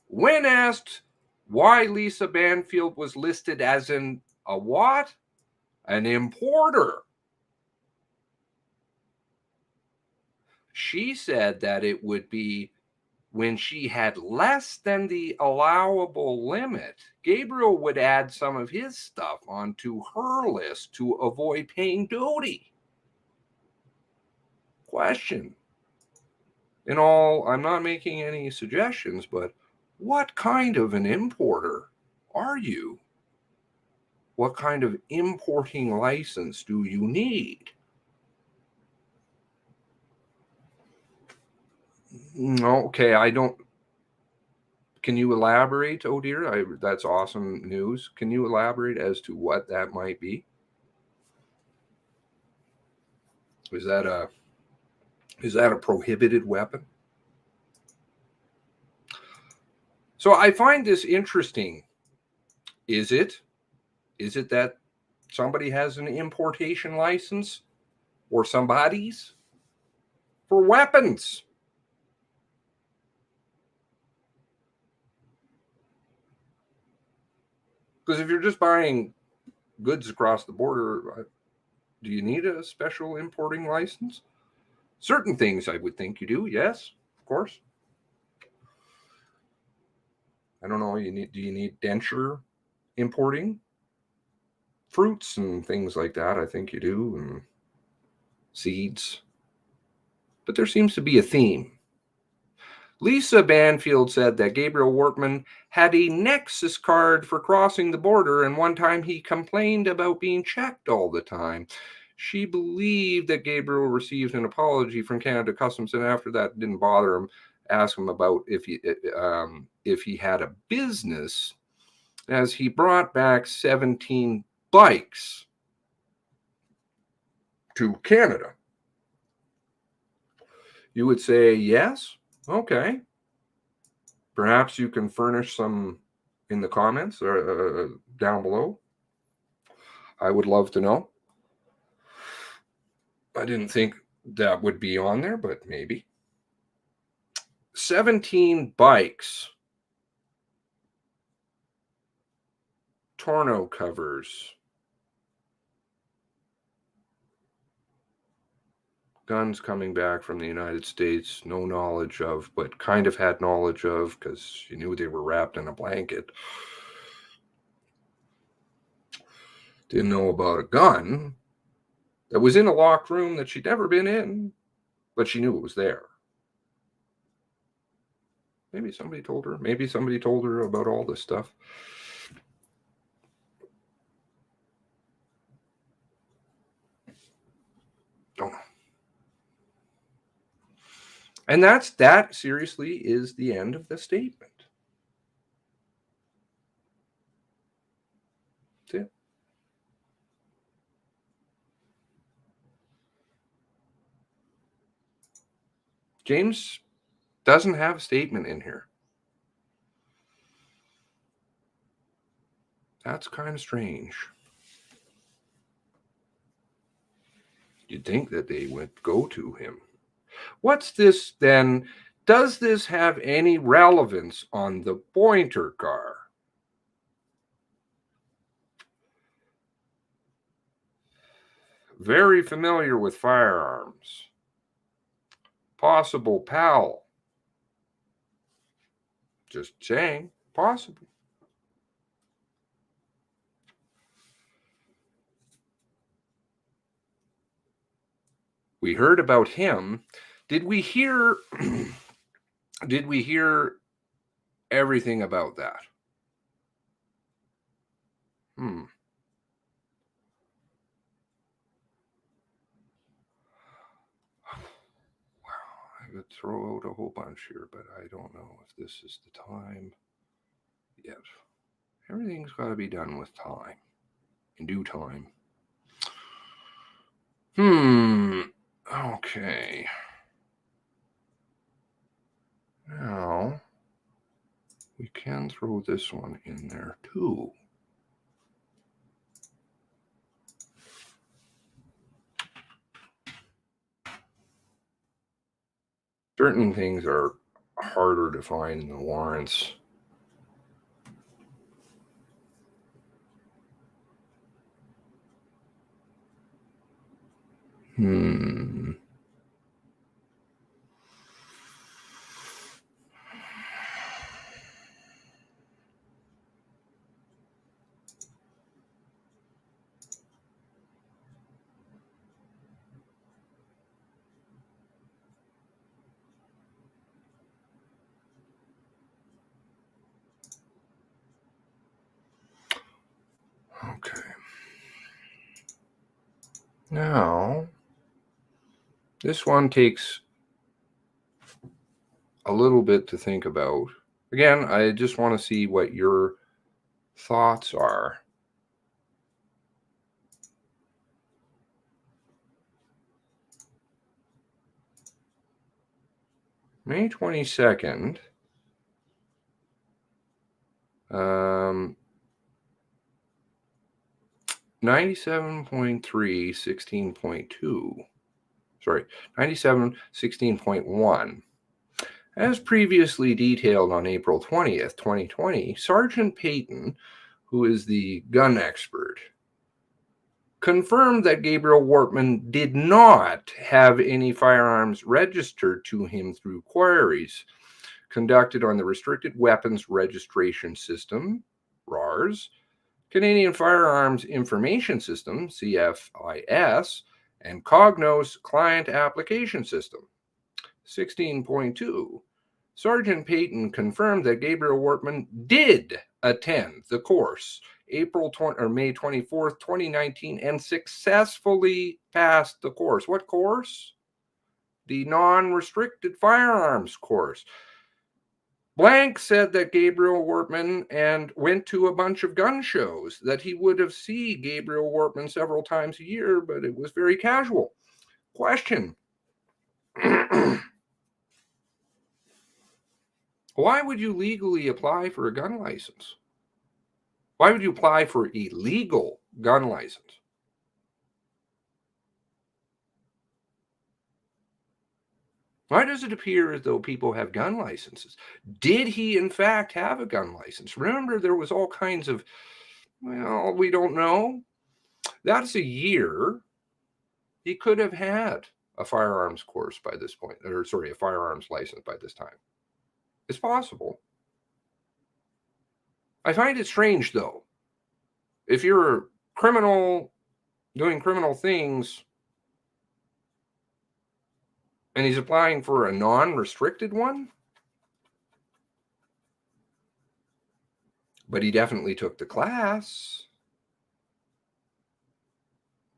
When asked why Lisa Banfield was listed as a what? An importer. She said that it would be when she had less than the allowable limit. Gabriel would add some of his stuff onto her list to avoid paying duty. Question. In all, I'm not making any suggestions, but what kind of an importer are you? What kind of importing license do you need? Okay, I don't. Can you elaborate, oh dear? That's awesome news. Can you elaborate as to what that might be? Is that a prohibited weapon? So I find this interesting. Is it that somebody has an importation license, or somebody's, for weapons? Because if you're just buying goods across the border, do you need a special importing license? Certain things I would think you do, yes, of course. I don't know, do you need denture importing? Fruits and things like that, I think you do, and seeds. But there seems to be a theme. Lisa Banfield said that Gabriel Workman had a Nexus card for crossing the border, and one time he complained about being checked all the time. She believed that Gabriel received an apology from Canada Customs, and after that didn't bother him, asked him about if he had a business, as he brought back 17 bikes to Canada. You would say yes. Okay. Perhaps you can furnish some in the comments or down below. I would love to know. I didn't think that would be on there, but maybe. 17 bikes. Tonneau covers. Guns coming back from the United States, no knowledge of, but kind of had knowledge of because you knew they were wrapped in a blanket. Didn't know about a gun that was in a locked room that she'd never been in, but she knew it was there. Maybe somebody told her. Maybe somebody told her about all this stuff. And that seriously is the end of the statement. That's it. James doesn't have a statement in here. That's kind of strange. You'd think that they would go to him. What's this then? Does this have any relevance on the Pointer car? Very familiar with firearms. Possible pal. Just saying, possible. We heard about him. Did we hear everything about that? Wow, I could throw out a whole bunch here, but I don't know if this is the time yet. Everything's got to be done with time, in due time. Okay. Now, we can throw this one in there too. Certain things are harder to find in the warrants. Okay. Now, this one takes a little bit to think about. Again, I just want to see what your thoughts are. May 22nd. 97.3, 16.2. Sorry, 97, 16.1. As previously detailed on April 20th, 2020, Sergeant Payton, who is the gun expert, confirmed that Gabriel Wortman did not have any firearms registered to him through queries conducted on the Restricted Weapons Registration System, RARS, Canadian Firearms Information System, CFIS, and Cognos Client Application System. 16.2. Sergeant Payton confirmed that Gabriel Wortman did attend the course May 24th, 2019, and successfully passed the course. What course? The non-restricted firearms course. Blank said that Gabriel Wortman and went to a bunch of gun shows, that he would have seen Gabriel Wortman several times a year, but it was very casual. Question. Why would you legally apply for a gun license? Why would you apply for a legal gun license? Why does it appear as though people have gun licenses? Did he, in fact, have a gun license? Remember, there was all kinds of, well, we don't know. That's a year. He could have had a firearms course by this point, or sorry, a firearms license by this time. It's possible. I find it strange, though. If you're a criminal, doing criminal things, and he's applying for a non-restricted one, but he definitely took the class.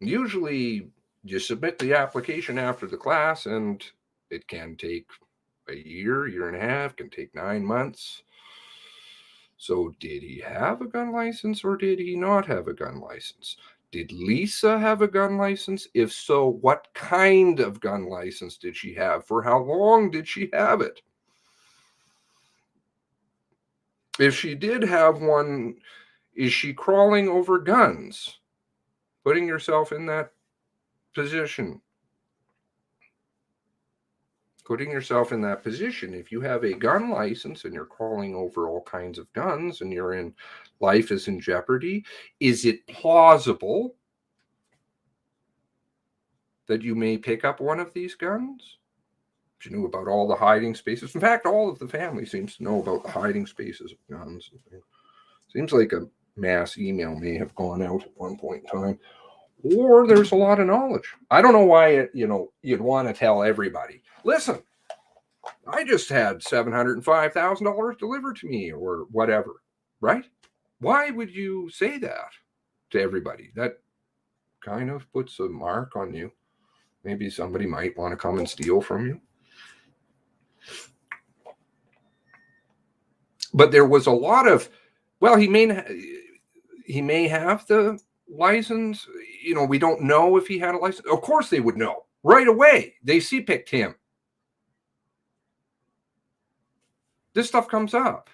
Usually, you submit the application after the class, and it can take a year, year and a half, can take 9 months. So did he have a gun license or did he not have a gun license? Did Lisa have a gun license? If so, what kind of gun license did she have? For how long did she have it? If she did have one, is she crawling over guns? Putting yourself in that position. Putting yourself in that position. If you have a gun license and you're crawling over all kinds of guns and you're in, life is in jeopardy, is it plausible that you may pick up one of these guns? She knew about all the hiding spaces. In fact, all of the family seems to know about the hiding spaces of guns. Seems like a mass email may have gone out at one point in time. Or there's a lot of knowledge. I don't know why you'd want to tell everybody, listen, I just had $705,000 delivered to me or whatever, right? Why would you say that to everybody? That kind of puts a mark on you. Maybe somebody might want to come and steal from you. But there was a lot of, well, he may have the license. We don't know if he had a license. Of course they would know right away. They CPIC'd him. This stuff comes up.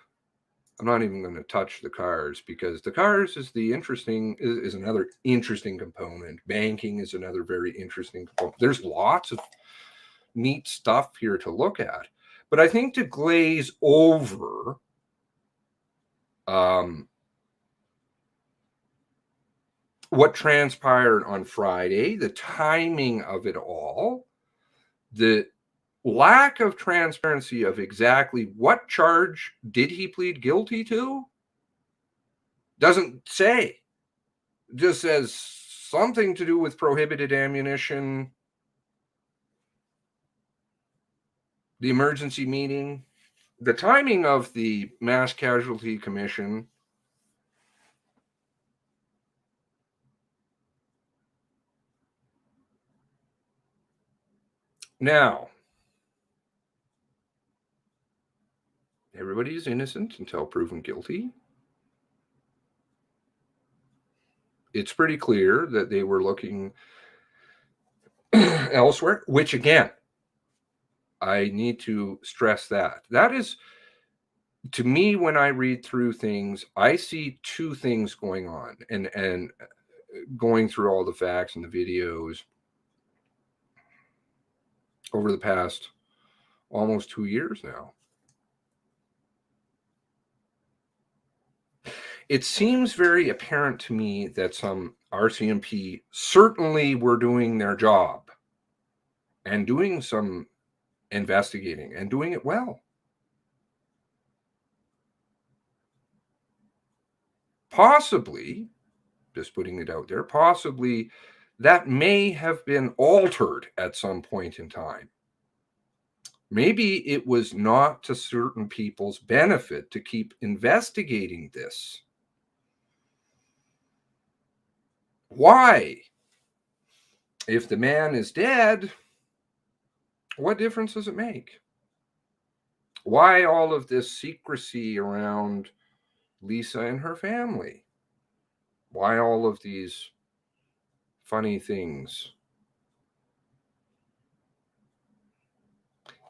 I'm not even going to touch the cars because the cars is another interesting component. Banking is another very interesting component. There's lots of neat stuff here to look at. But I think to glaze over what transpired on Friday, the timing of it all, the lack of transparency of exactly what charge did he plead guilty to, doesn't say. It just says something to do with prohibited ammunition, the emergency meeting, the timing of the Mass Casualty Commission. Now, everybody is innocent until proven guilty. It's pretty clear that they were looking elsewhere, which again, I need to stress that. That is, to me, when I read through things, I see two things going on and going through all the facts and the videos over the past almost 2 years now. It seems very apparent to me that some RCMP certainly were doing their job and doing some investigating and doing it well. Possibly, just putting it out there, possibly that may have been altered at some point in time. Maybe it was not to certain people's benefit to keep investigating this. Why? If the man is dead, what difference does it make? Why all of this secrecy around Lisa and her family? Why all of these funny things?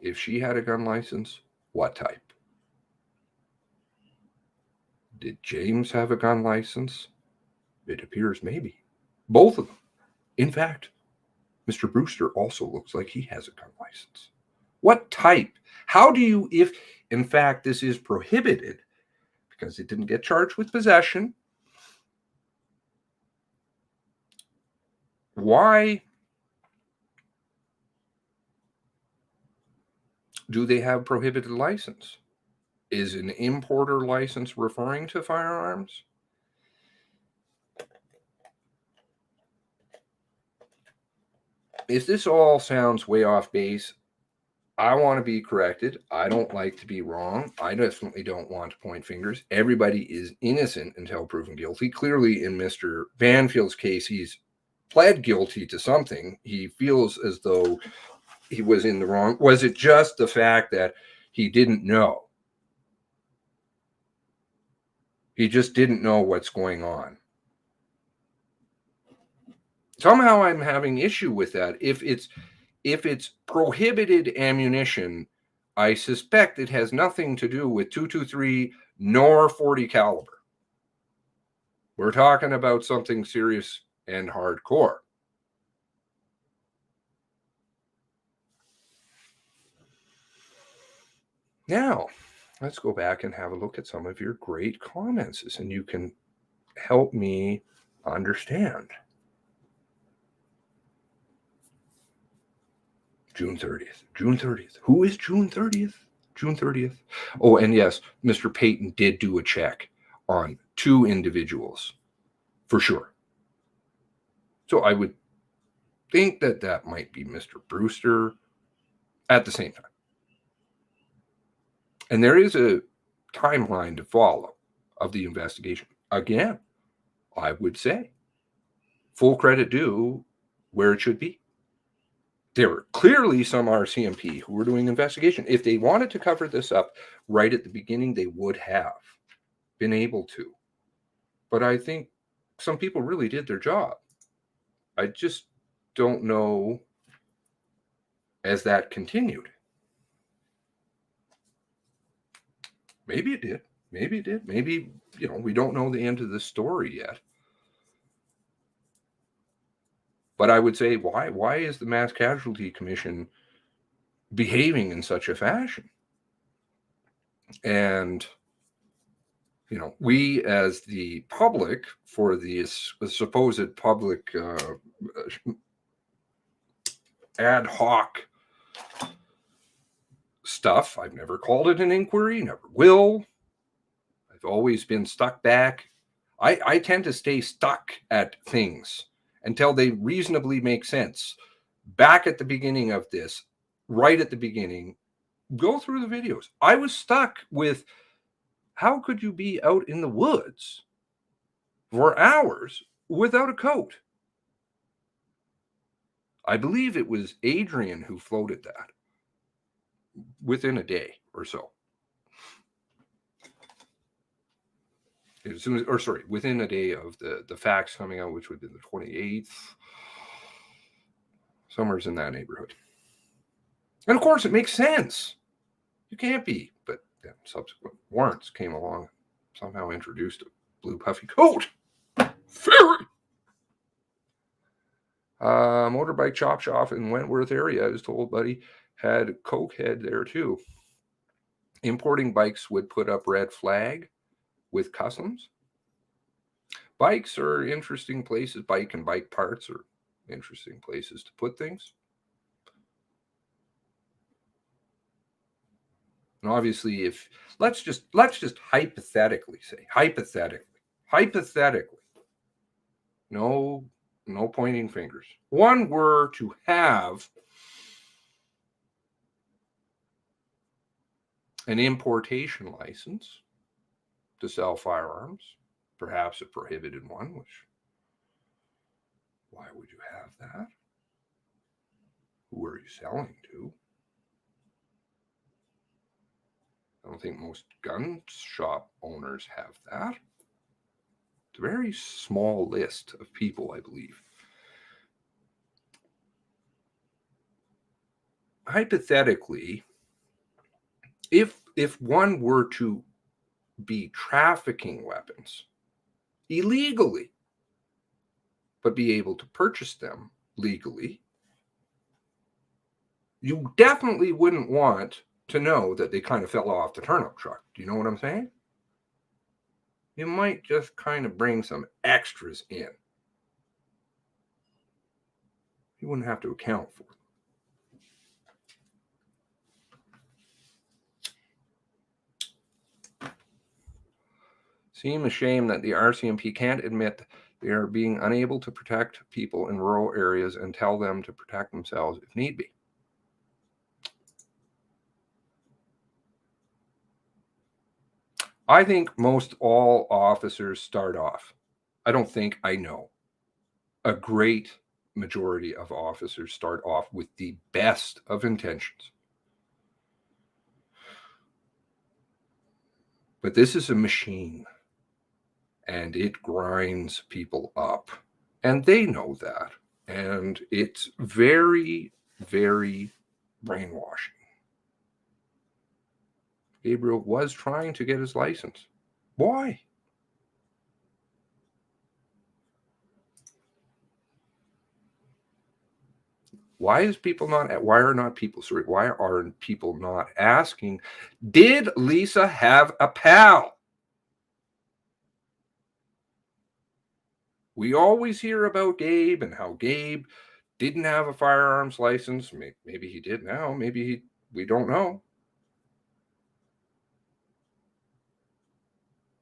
If she had a gun license, what type? Did James have a gun license? It appears maybe. Both of them. In fact, Mr. Brewster also looks like he has a gun license. What type? How do you, if in fact this is prohibited, because it didn't get charged with possession, why do they have prohibited license? Is an importer license referring to firearms? If this all sounds way off base, I want to be corrected. I don't like to be wrong. I definitely don't want to point fingers. Everybody is innocent until proven guilty. Clearly, in Mr. Banfield's case, he's pled guilty to something. He feels as though he was in the wrong? Was it just the fact that he didn't know? He just didn't know what's going on. Somehow I'm having issue with that. If it's prohibited ammunition, I suspect it has nothing to do with 223 nor 40 caliber. We're talking about something serious and hardcore. Now, let's go back and have a look at some of your great comments, and you can help me understand. June 30th. June 30th. Who is June 30th? June 30th. Oh, and yes, Mr. Payton did do a check on 2 individuals, for sure. So I would think that that might be Mr. Brewster at the same time. And there is a timeline to follow of the investigation. Again, I would say full credit due where it should be. There were clearly some RCMP who were doing investigation. If they wanted to cover this up right at the beginning, they would have been able to. But I think some people really did their job. I just don't know as that continued. Maybe it did. Maybe it did. Maybe, we don't know the end of the story yet. But I would say, why is the Mass Casualty Commission behaving in such a fashion? And, we as the public, for the supposed public ad hoc stuff, I've never called it an inquiry, never will. I've always been stuck back. I tend to stay stuck at things until they reasonably make sense. Back at the beginning of this, right at the beginning, go through the videos. I was stuck with, how could you be out in the woods for hours without a coat? I believe it was Adrian who floated that within a day or so. As soon as, within a day of the facts coming out, which would be the 28th, somewhere's in that neighborhood. And of course, it makes sense. You can't be, but then subsequent warrants came along and somehow introduced a blue puffy coat. Very. Motorbike chop shop in Wentworth area, I was told, buddy, had cokehead there too. Importing bikes would put up red flag with customs. Bikes are interesting places. Bike and bike parts are interesting places to put things. And obviously, if let's just hypothetically say, hypothetically, no pointing fingers. One were to have an importation license to sell firearms, perhaps a prohibited one, which, why would you have that? Who are you selling to? I don't think most gun shop owners have that. It's a very small list of people, I believe. Hypothetically, if one were to be trafficking weapons illegally, but be able to purchase them legally, you definitely wouldn't want to know that they kind of fell off the turnip truck. Do you know what I'm saying? You might just kind of bring some extras in. You wouldn't have to account for them. Seems a shame that the RCMP can't admit they are being unable to protect people in rural areas and tell them to protect themselves if need be. I think most all officers start off, I don't think, I know, a great majority of officers start off with the best of intentions. But this is a machine, and it grinds people up. And they know that. And it's very, very brainwashing. Gabriel was trying to get his license. Why? Why are people not asking, did Lisa have a pal? We always hear about Gabe and how Gabe didn't have a firearms license. Maybe he did now. We don't know.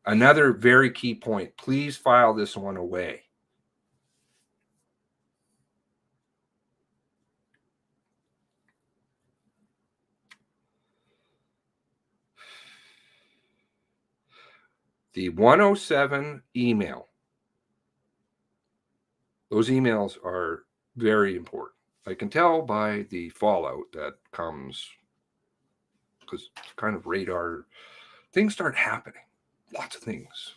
Another very key point. Please file this one away. The 107 email. Those emails are very important. I can tell by the fallout that comes because it's kind of radar. Things start happening. Lots of things.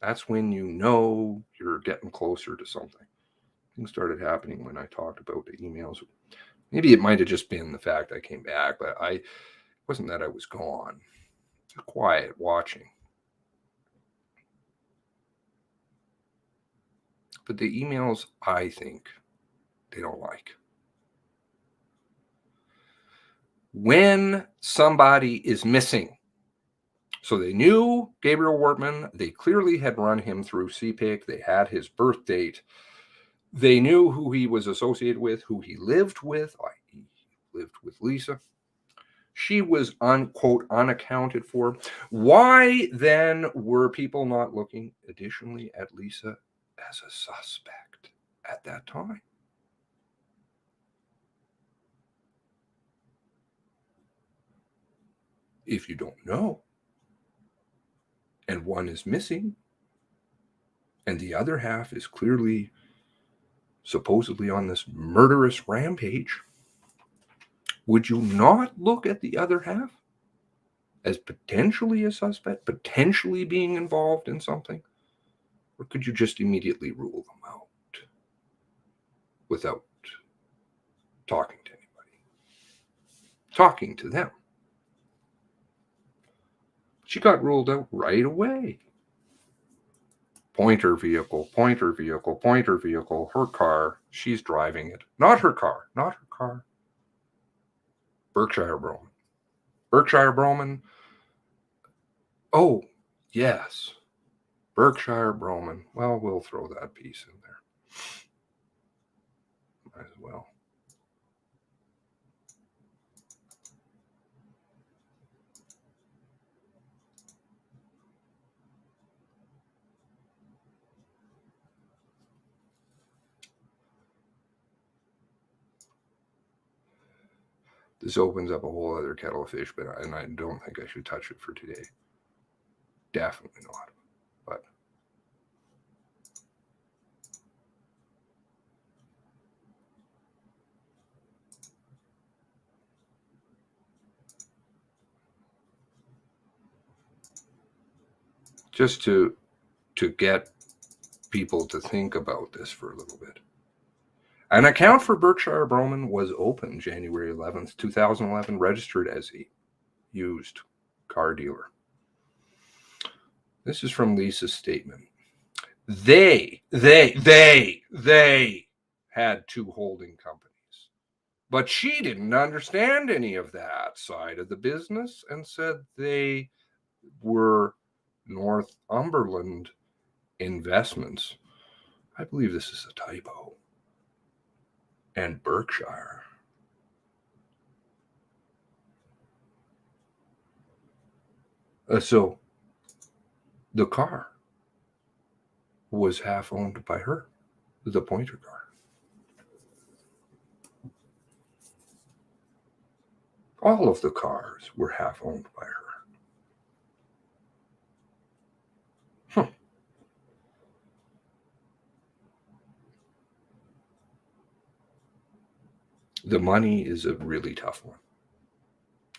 That's when you know you're getting closer to something. Things started happening when I talked about the emails. Maybe it might have just been the fact I came back, but it wasn't that I was gone. It's quiet watching. But the emails, I think, they don't like. When somebody is missing, so they knew Gabriel Wortman, they clearly had run him through CPIC, they had his birth date, they knew who he was associated with, who he lived with, he lived with Lisa. She was, unquote, unaccounted for. Why then were people not looking additionally at Lisa as a suspect at that time? If you don't know, and one is missing, and the other half is clearly, supposedly on this murderous rampage, would you not look at the other half as potentially a suspect, potentially being involved in something? Or could you just immediately rule them out without talking to anybody? Talking to them. She got ruled out right away. Pointer vehicle, pointer vehicle, pointer vehicle, her car, she's driving it. Not her car, not her car. Berkshire Broman. Berkshire Broman. Oh, yes. Berkshire Broman. Well, we'll throw that piece in there. Might as well. This opens up a whole other kettle of fish, and I don't think I should touch it for today. Definitely not. But just to get people to think about this for a little bit. An account for Berkshire Broman was opened January 11th, 2011, registered as a used car dealer. This is from Lisa's statement. They had two holding companies, but she didn't understand any of that side of the business and said they were Northumberland Investments. I believe this is a typo. And Berkshire. So the car was half owned by her, the Pointer car. All of the cars were half owned by her. The money is a really tough one.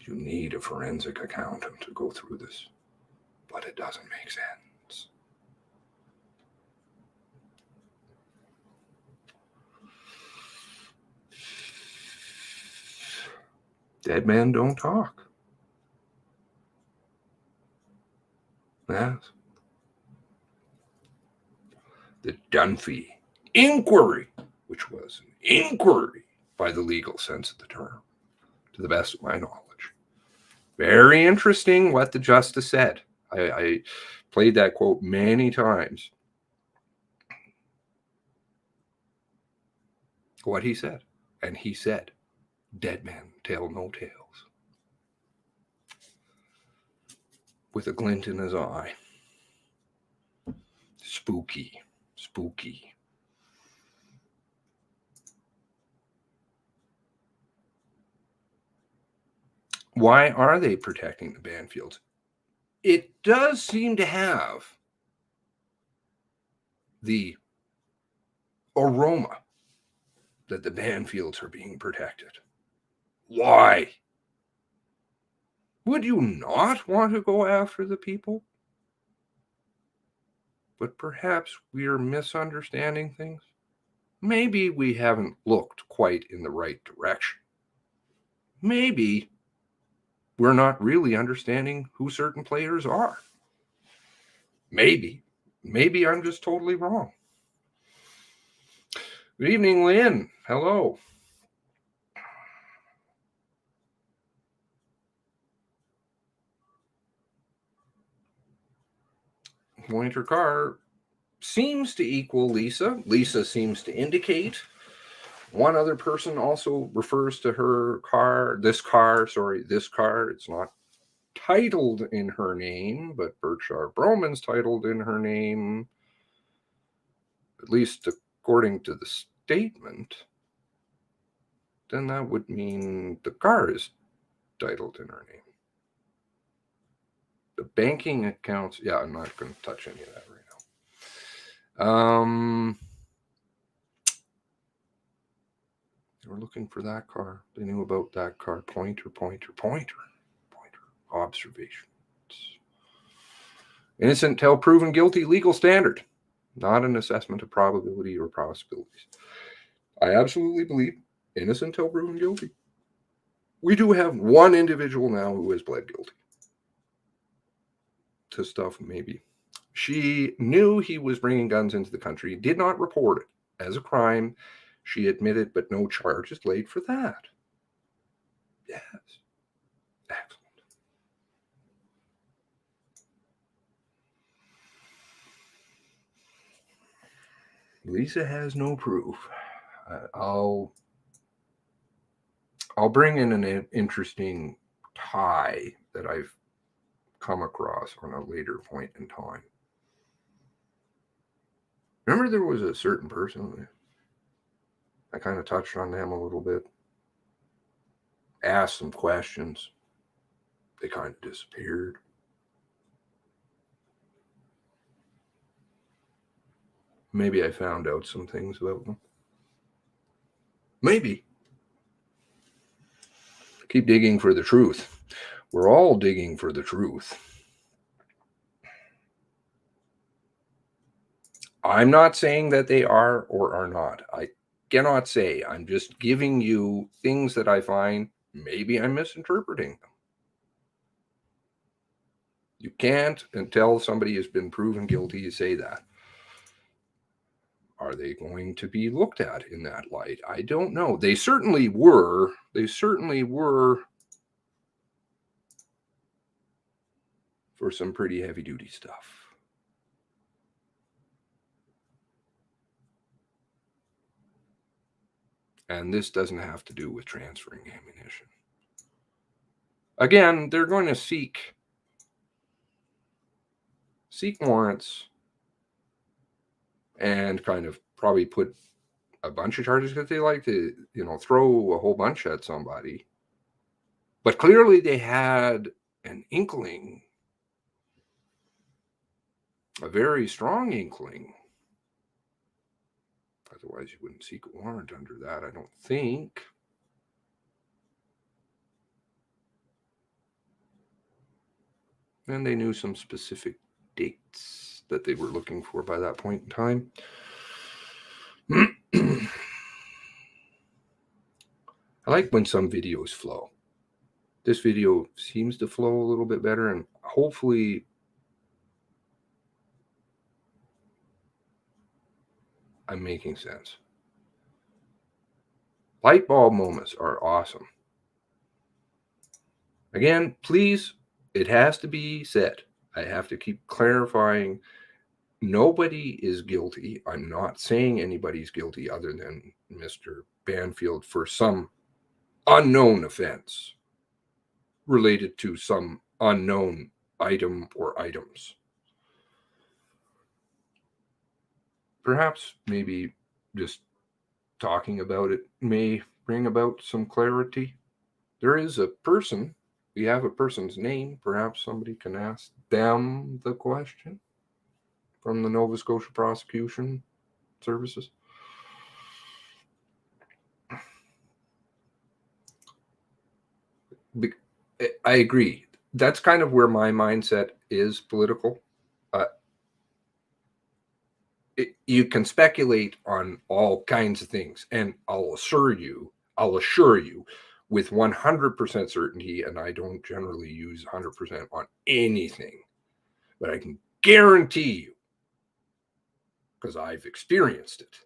You need a forensic accountant to go through this, but it doesn't make sense. Dead men don't talk. Yes. The Dunphy inquiry, which was an inquiry by the legal sense of the term, to the best of my knowledge. Very interesting what the justice said. I played that quote many times. What he said. And he said, dead men tell no tales. With a glint in his eye. Spooky. Spooky. Why are they protecting the Banfields? It does seem to have the aroma that the Banfields are being protected. Why? Would you not want to go after the people? But perhaps we are misunderstanding things. Maybe we haven't looked quite in the right direction. Maybe we're not really understanding who certain players are. Maybe I'm just totally wrong. Good evening, Lynn. Hello. Pointer car seems to equal Lisa. Lisa seems to indicate. One other person also refers to her car, this car. It's not titled in her name, but Berkshire Broman's titled in her name, at least according to the statement. Then that would mean the car is titled in her name. The banking accounts, yeah, I'm not going to touch any of that right now. They were looking for that car. They knew about that car. Pointer. Observations. Innocent till proven guilty, legal standard. Not an assessment of probability or possibilities. I absolutely believe innocent till proven guilty. We do have one individual now who has pled guilty to stuff, maybe. She knew he was bringing guns into the country, did not report it as a crime. She admitted, but no charges laid for that. Yes. Excellent. Lisa has no proof. I'll bring in an interesting tie that I've come across on a later point in time. Remember there was a certain person, I kind of touched on them a little bit, asked some questions, they kind of disappeared. Maybe I found out some things about them. Maybe. Keep digging for the truth. We're all digging for the truth. I'm not saying that they are or are not. I cannot say. I'm just giving you things that I find maybe I'm misinterpreting them. You can't, until somebody has been proven guilty, say that. Are they going to be looked at in that light? I don't know. They certainly were. For some pretty heavy duty stuff. And this doesn't have to do with transferring ammunition. Again, they're going to seek warrants and kind of probably put a bunch of charges because they like to, throw a whole bunch at somebody. But clearly they had an inkling, a very strong inkling. Otherwise you wouldn't seek a warrant under that, I don't think. And they knew some specific dates that they were looking for by that point in time. I like when some videos flow. This video seems to flow a little bit better, and hopefully I'm making sense. Light bulb moments are awesome. Again, please, it has to be said. I have to keep clarifying. Nobody is guilty. I'm not saying anybody's guilty other than Mr. Banfield for some unknown offense related to some unknown item or items. Perhaps maybe just talking about it may bring about some clarity. There is a person, we have a person's name. Perhaps somebody can ask them the question from the Nova Scotia Prosecution Services. I agree. That's kind of where my mindset is political. You can speculate on all kinds of things, and I'll assure you with 100% certainty, and I don't generally use 100% on anything, but I can guarantee you, because I've experienced it,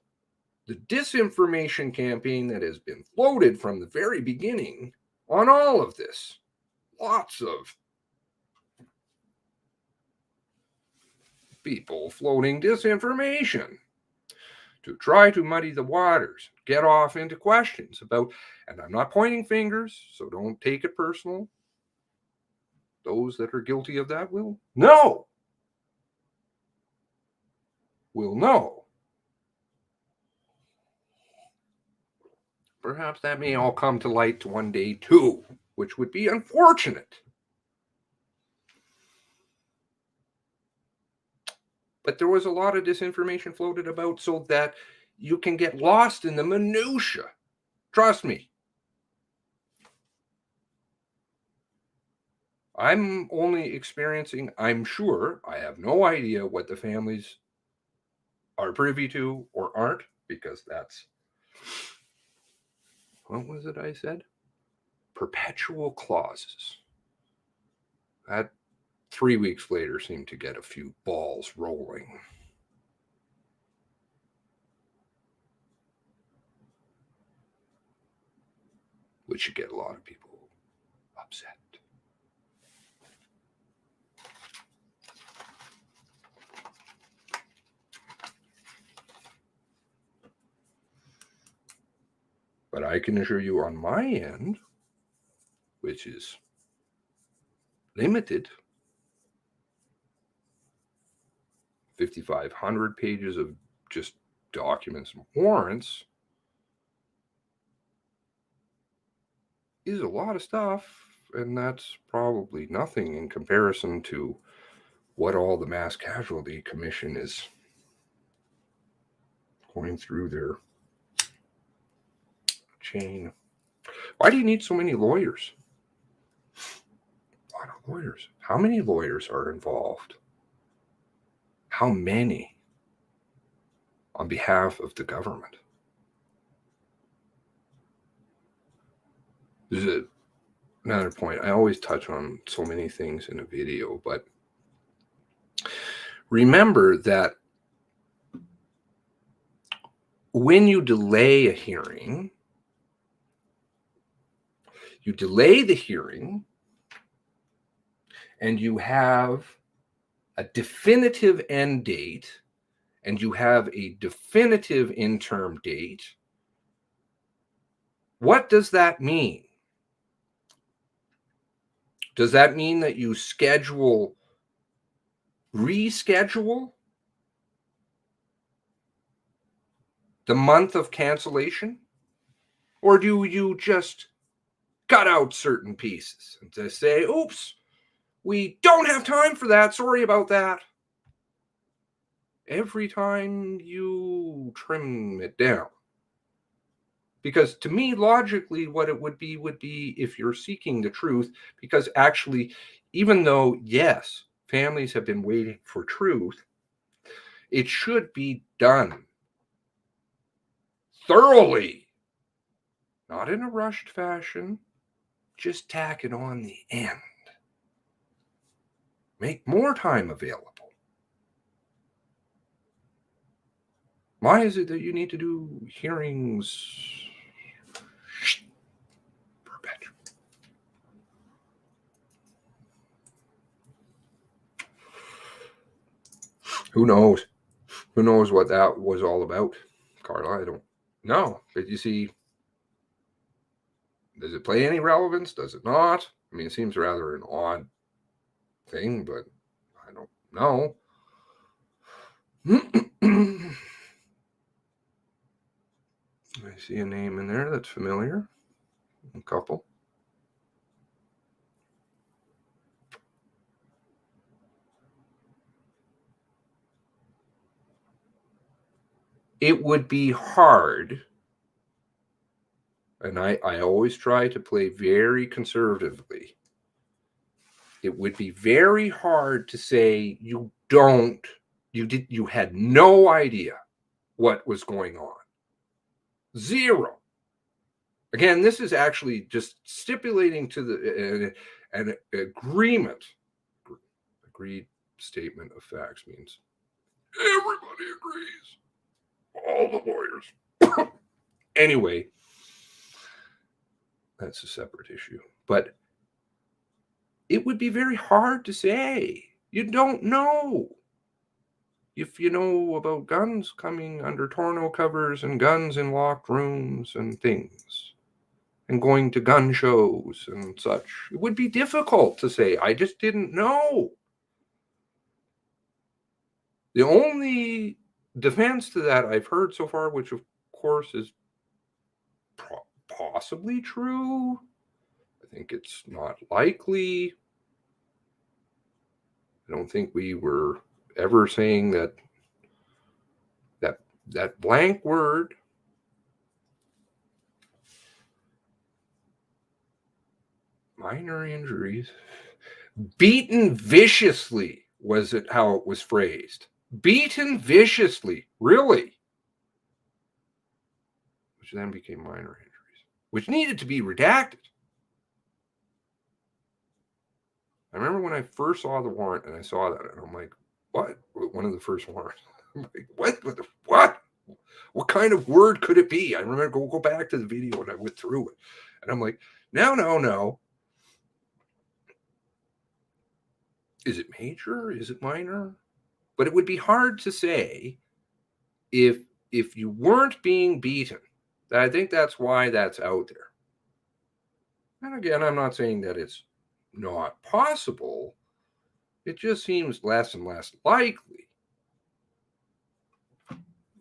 the disinformation campaign that has been floated from the very beginning on all of this, lots of people floating disinformation to try to muddy the waters, get off into questions about, and I'm not pointing fingers, so don't take it personal. Those that are guilty of that will know. Will know. Perhaps that may all come to light one day too, which would be unfortunate. But there was a lot of disinformation floated about so that you can get lost in the minutia. Trust me. I'm only experiencing, I'm sure, I have no idea what the families are privy to or aren't, because that's, what was it I said? Perpetual clauses. That 3 weeks later seemed to get a few balls rolling. Which should get a lot of people upset. But I can assure you on my end, which is limited, 5,500 pages of just documents and warrants, is a lot of stuff, and that's probably nothing in comparison to what all the Mass Casualty Commission is going through their chain. Why do you need so many lawyers? A lot of lawyers. How many lawyers are involved? How many on behalf of the government? There's another point. I always touch on so many things in a video, but remember that when you delay a hearing, you delay the hearing and you have a definitive end date and you have a definitive interim date. What does that mean? Does that mean that you reschedule the month of cancellation? Or do you just cut out certain pieces and just say, oops, we don't have time for that. Sorry about that. Every time you trim it down. Because to me, logically, what it would be if you're seeking the truth, because actually, even though, yes, families have been waiting for truth, it should be done thoroughly, not in a rushed fashion. Just tack it on the end. Make more time available. Why is it that you need to do hearings perpetual? Who knows? Who knows what that was all about, Carla? I don't know. But you see, does it play any relevance? Does it not? I mean, it seems rather an odd thing, but I don't know. I see a name in there that's familiar. A couple. It would be hard, and I always try to play very conservatively. It would be very hard to say you had no idea what was going on. Zero. Again, this is actually just stipulating to an agreement. Agreed statement of facts means everybody agrees. All the lawyers. Anyway, that's a separate issue. But it would be very hard to say. You don't know. If you know about guns coming under tonneau covers and guns in locked rooms and things, and going to gun shows and such, it would be difficult to say, I just didn't know. The only defense to that I've heard so far, which of course is possibly true, I think it's not likely. I don't think we were ever saying that blank word minor injuries, beaten viciously, was it how it was phrased? Beaten viciously, really? Which then became minor injuries, which needed to be redacted. I remember when I first saw the warrant and I saw that, and I'm like, what? One of the first warrants. I'm like, what? What kind of word could it be? I remember go back to the video and I went through it. And I'm like, no. Is it major? Is it minor? But it would be hard to say if you weren't being beaten. I think that's why that's out there. And again, I'm not saying that it's not possible. It just seems less and less likely.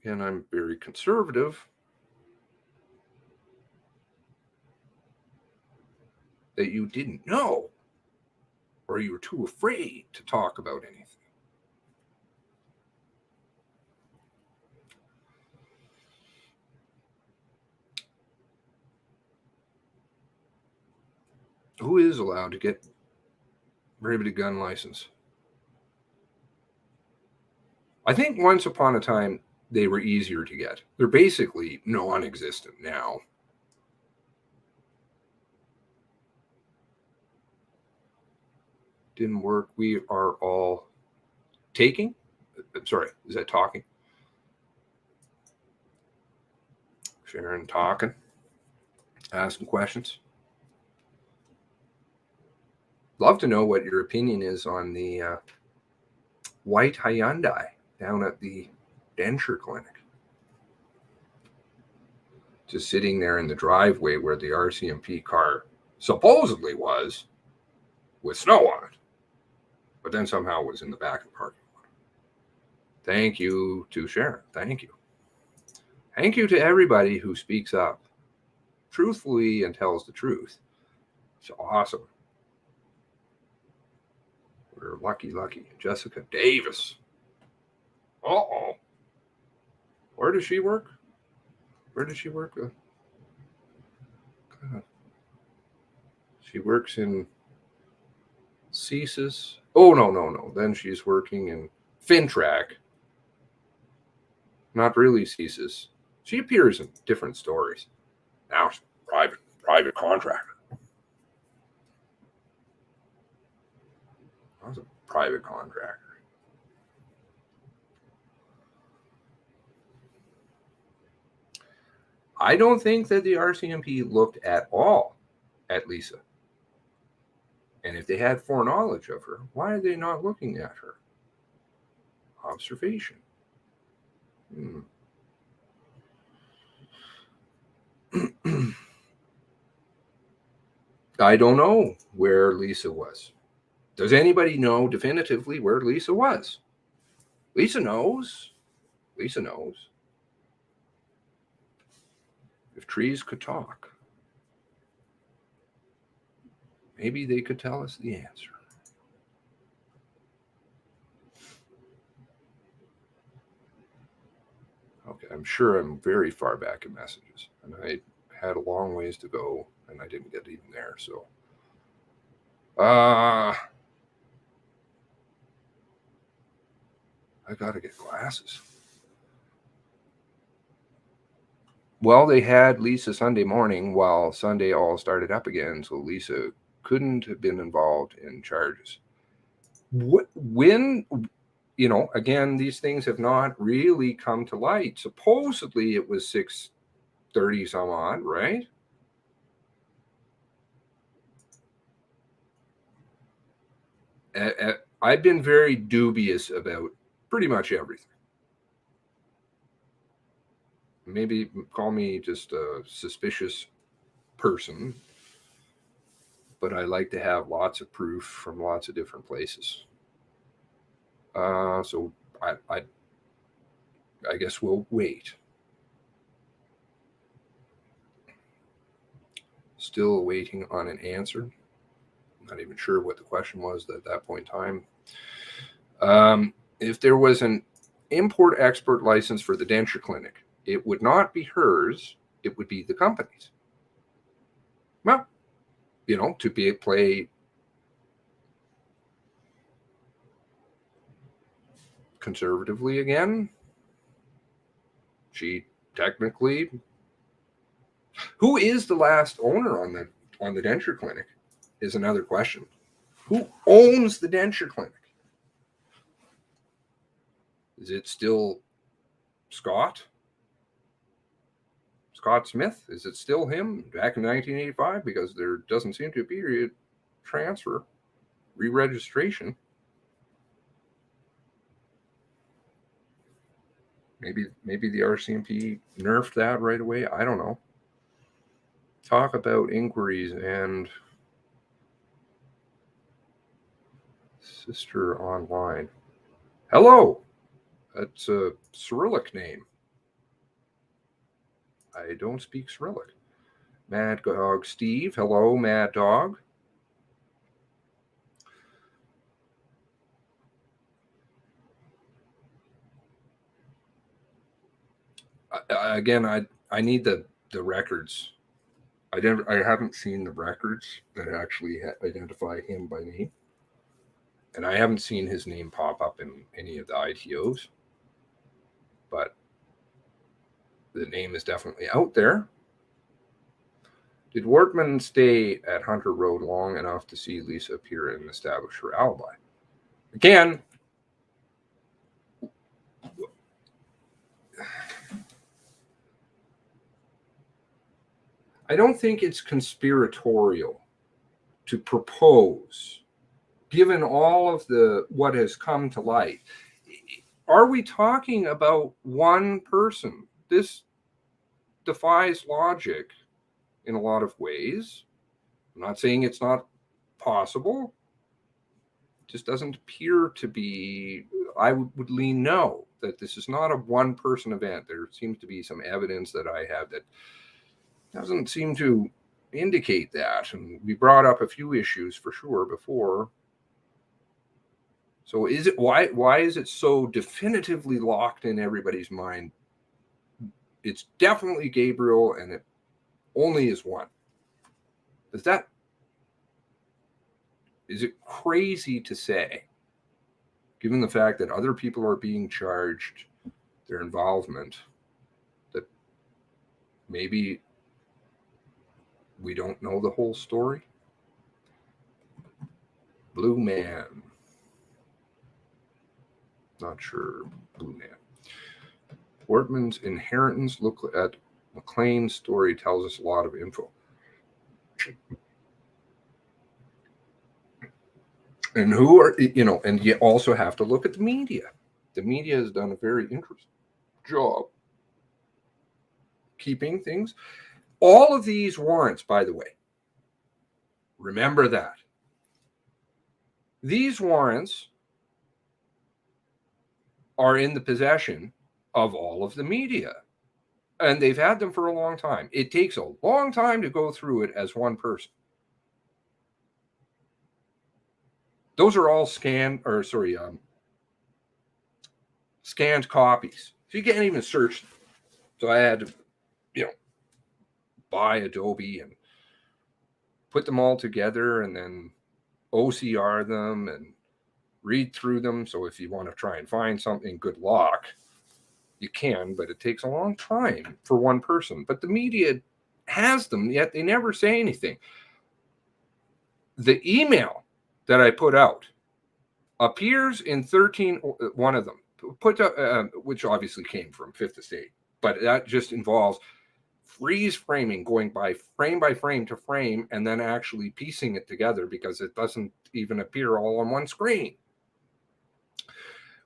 And I'm very conservative. That you didn't know, or you were too afraid to talk about anything. Who is allowed to get prohibited gun license? I think once upon a time they were easier to get. They're basically non-existent now. Didn't work. We are all taking. Sorry, is that talking? Sharon talking. Asking questions. Love to know what your opinion is on the white Hyundai down at the denture clinic. Just sitting there in the driveway where the RCMP car supposedly was, with snow on it, but then somehow was in the back of the parking lot. Thank you to Sharon. Thank you. Thank you to everybody who speaks up truthfully and tells the truth. It's awesome. We're lucky. Jessica Davis. Uh-oh. Where does she work? She works in CSIS. Oh, no. Then she's working in Fintrack. Not really CSIS. She appears in different stories. Now she's private contractor. I was a private contractor. I don't think that the RCMP looked at all at Lisa. And if they had foreknowledge of her, why are they not looking at her? Observation. I don't know where Lisa was. Does anybody know definitively where Lisa was? Lisa knows. Lisa knows. If trees could talk, maybe they could tell us the answer. Okay, I'm sure I'm very far back in messages, and I had a long ways to go, and I didn't get even there. So, I gotta get glasses. Well, they had Lisa Sunday morning while Sunday all started up again, so Lisa couldn't have been involved in charges. When, again, these things have not really come to light. Supposedly it was 6:30 some odd, right? I've been very dubious about pretty much everything. Maybe call me just a suspicious person, but I like to have lots of proof from lots of different places. So I guess we'll wait. Still waiting on an answer. Not even sure what the question was at that point in time. If there was an import-export license for the denture clinic, it would not be hers, it would be the company's. Well, to play conservatively again, she technically... Who is the last owner on the denture clinic is another question. Who owns the denture clinic? Is it still Scott Smith? Is it still him back in 1985? Because there doesn't seem to be a transfer, re-registration. Maybe the RCMP nerfed that right away. I don't know. Talk about inquiries and sister online. Hello. That's a Cyrillic name. I don't speak Cyrillic. Mad Dog Steve. Hello, Mad Dog. Again, I need the records. I haven't seen the records that actually identify him by name, and I haven't seen his name pop up in any of the ITOs. But the name is definitely out there. Did Wortman stay at Hunter Road long enough to see Lisa appear and establish her alibi? Again, I don't think it's conspiratorial to propose, given all of what has come to light. Are we talking about one person? This defies logic in a lot of ways. I'm not saying it's not possible. It just doesn't appear to be. I would lean no, that this is not a one-person event. There seems to be some evidence that I have that doesn't seem to indicate that. And we brought up a few issues for sure before. So is it why is it so definitively locked in everybody's mind? It's definitely Gabriel, and it only is one. Is it crazy to say, given the fact that other people are being charged their involvement, that maybe we don't know the whole story? Blue Man. Not sure. Blue Man. Wortman's inheritance. Look at McLean's story, tells us a lot of info. And who are, and you also have to look at the media. The media has done a very interesting job keeping things. All of these warrants, by the way, remember that. These warrants are in the possession of all of the media, and they've had them for a long time. It takes a long time to go through it as one person. Those are all scanned copies. So you can't even search them. So I had to, buy Adobe and put them all together and then OCR them and read through them. So if you want to try and find something, good luck. You can, but it takes a long time for one person. But the media has them, yet they never say anything. The email that I put out appears in 13, one of them, which obviously came from Fifth Estate, but that just involves freeze framing, going by frame to frame, and then actually piecing it together because it doesn't even appear all on one screen.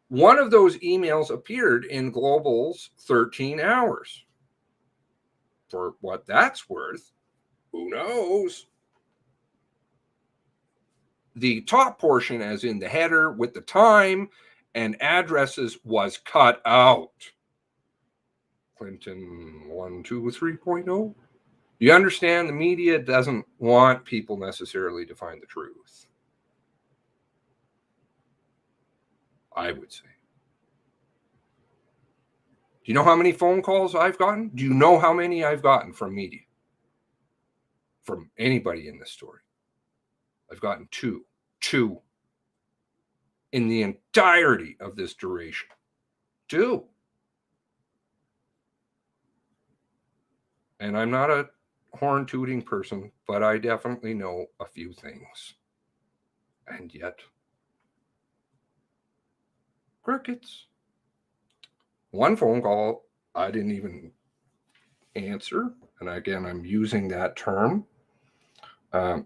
One of those emails appeared in Global's 13 hours. For what that's worth, who knows? The top portion, as in the header with the time and addresses, was cut out. Clinton 123.0. You understand, the media doesn't want people necessarily to find the truth, I would say. Do you know how many phone calls I've gotten? Do you know how many I've gotten from media? From anybody in this story? I've gotten two in the entirety of this duration. 2. And I'm not a horn tooting person, but I definitely know a few things. And yet, crickets. One phone call I didn't even answer. And again, I'm using that term. As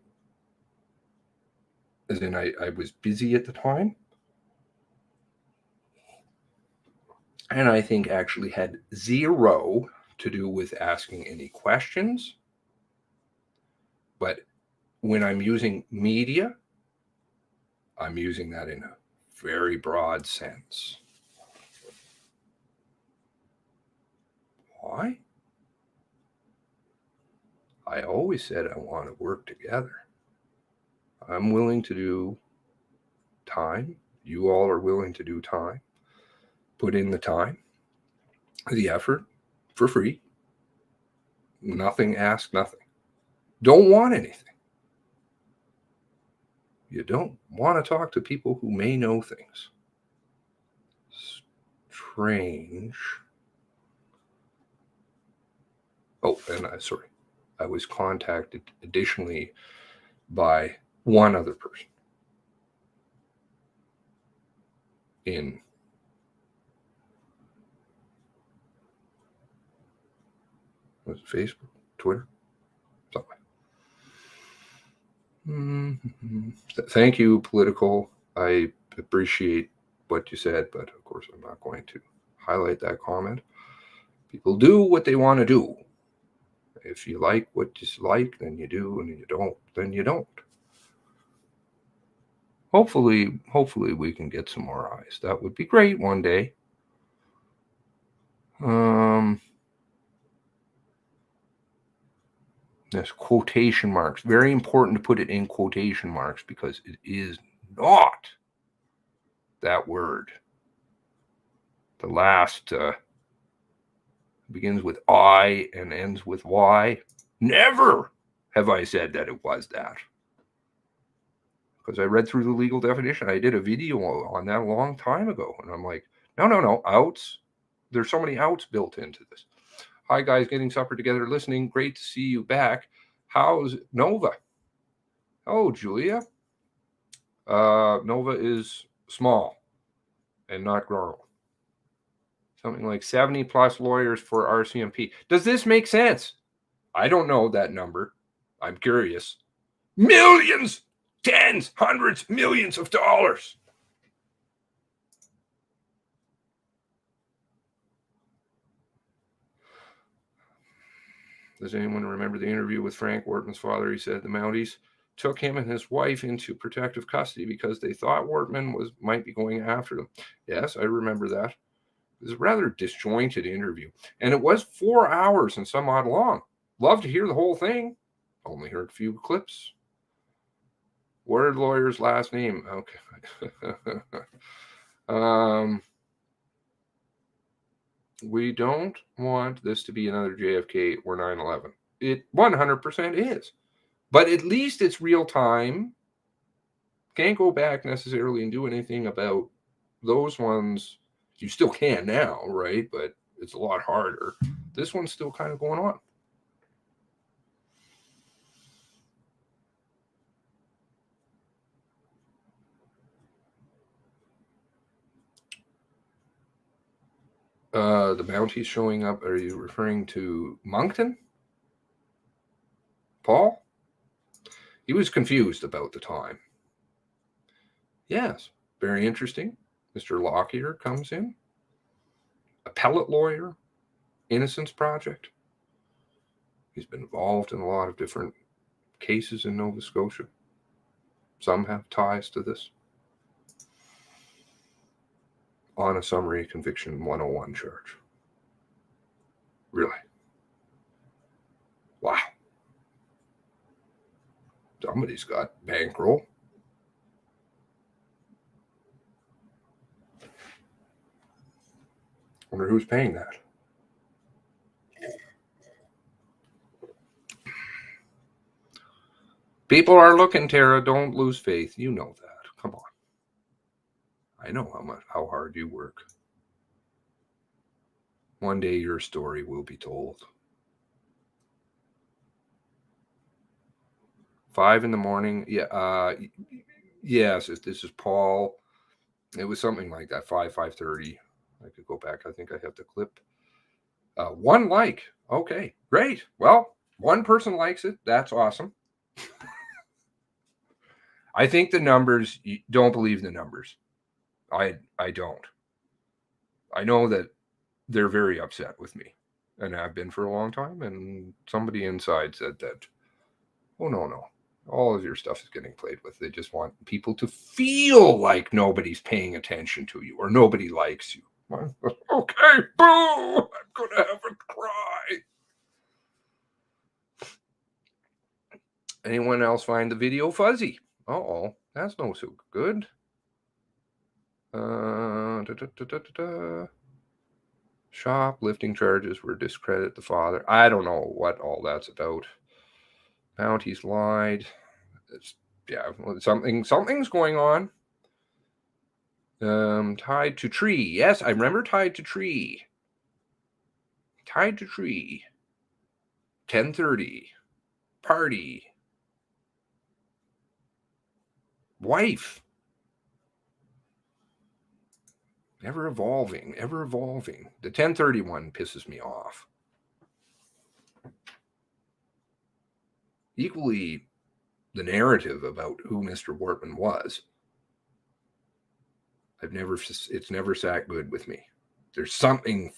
in, I was busy at the time. And I think actually had zero to do with asking any questions. But when I'm using media, I'm using that in a very broad sense. Why? I always said I want to work together. I'm willing to do time. You all are willing to do time. Put in the time, the effort for free. Nothing, ask nothing. Don't want anything. You don't want to talk to people who may know things. Strange. Oh, and I was contacted additionally by one other person in was it Facebook, Twitter, something. Thank you, Political. I appreciate what you said, but of course I'm not going to highlight that comment. People do what they want to do. If you like what you like, then you do, and if you don't, then you don't. Hopefully we can get some more eyes. That would be great one day. This quotation marks. Very important to put it in quotation marks because it is not that word. The last begins with I and ends with Y. Never have I said that it was that. Because I read through the legal definition. I did a video on that a long time ago. And I'm like, no, outs. There's so many outs built into this. Hi, guys, getting supper together, listening. Great to see you back. How's Nova? Oh, Julia. Nova is small and not growing. Something like 70 plus lawyers for RCMP. Does this make sense? I don't know that number. I'm curious. Millions, tens, hundreds, millions of dollars. Does anyone remember the interview with Frank Wortman's father? He said the Mounties took him and his wife into protective custody because they thought Wortman might be going after them. Yes, I remember that. It was a rather disjointed interview. And it was 4 hours and some odd long. Love to hear the whole thing. Only heard a few clips. What are the lawyer's last name? Okay. We don't want this to be another JFK or 9/11. It 100% is. But at least it's real time. Can't go back necessarily and do anything about those ones. You still can now, right? But it's a lot harder. This one's still kind of going on. The Mounties showing up. Are you referring to Moncton? Paul? He was confused about the time. Yes, very interesting. Mr. Lockyer comes in. Appellate lawyer. Innocence Project. He's been involved in a lot of different cases in Nova Scotia. Some have ties to this. On a summary conviction 101 charge. Really? Wow. Somebody's got bankroll. Wonder who's paying that. People are looking, Tara. Don't lose faith. You know that. Come on. I know how hard you work. One day your story will be told. 5 a.m. Yeah. Yes. This is Paul. It was something like that. 5:30. I could go back. I think I have the clip. 1 like. Okay. Great. Well, one person likes it. That's awesome. I think the numbers. You don't believe the numbers. I don't. I know that they're very upset with me, and have been for a long time, and somebody inside said that, oh, no, all of your stuff is getting played with. They just want people to feel like nobody's paying attention to you or nobody likes you. Okay, boo! I'm going to have a cry. Anyone else find the video fuzzy? Uh-oh, that's no so good. Shoplifting charges were discredit the father. I don't know what all that's about. Mounties lied. Something's going on. Tied to tree. Yes, I remember tied to tree. Tied to tree. 10:30. Party. Wife. Ever evolving. The 10:30 one pisses me off. Equally, the narrative about who Mr. Wortman was. It's never sat good with me. There's something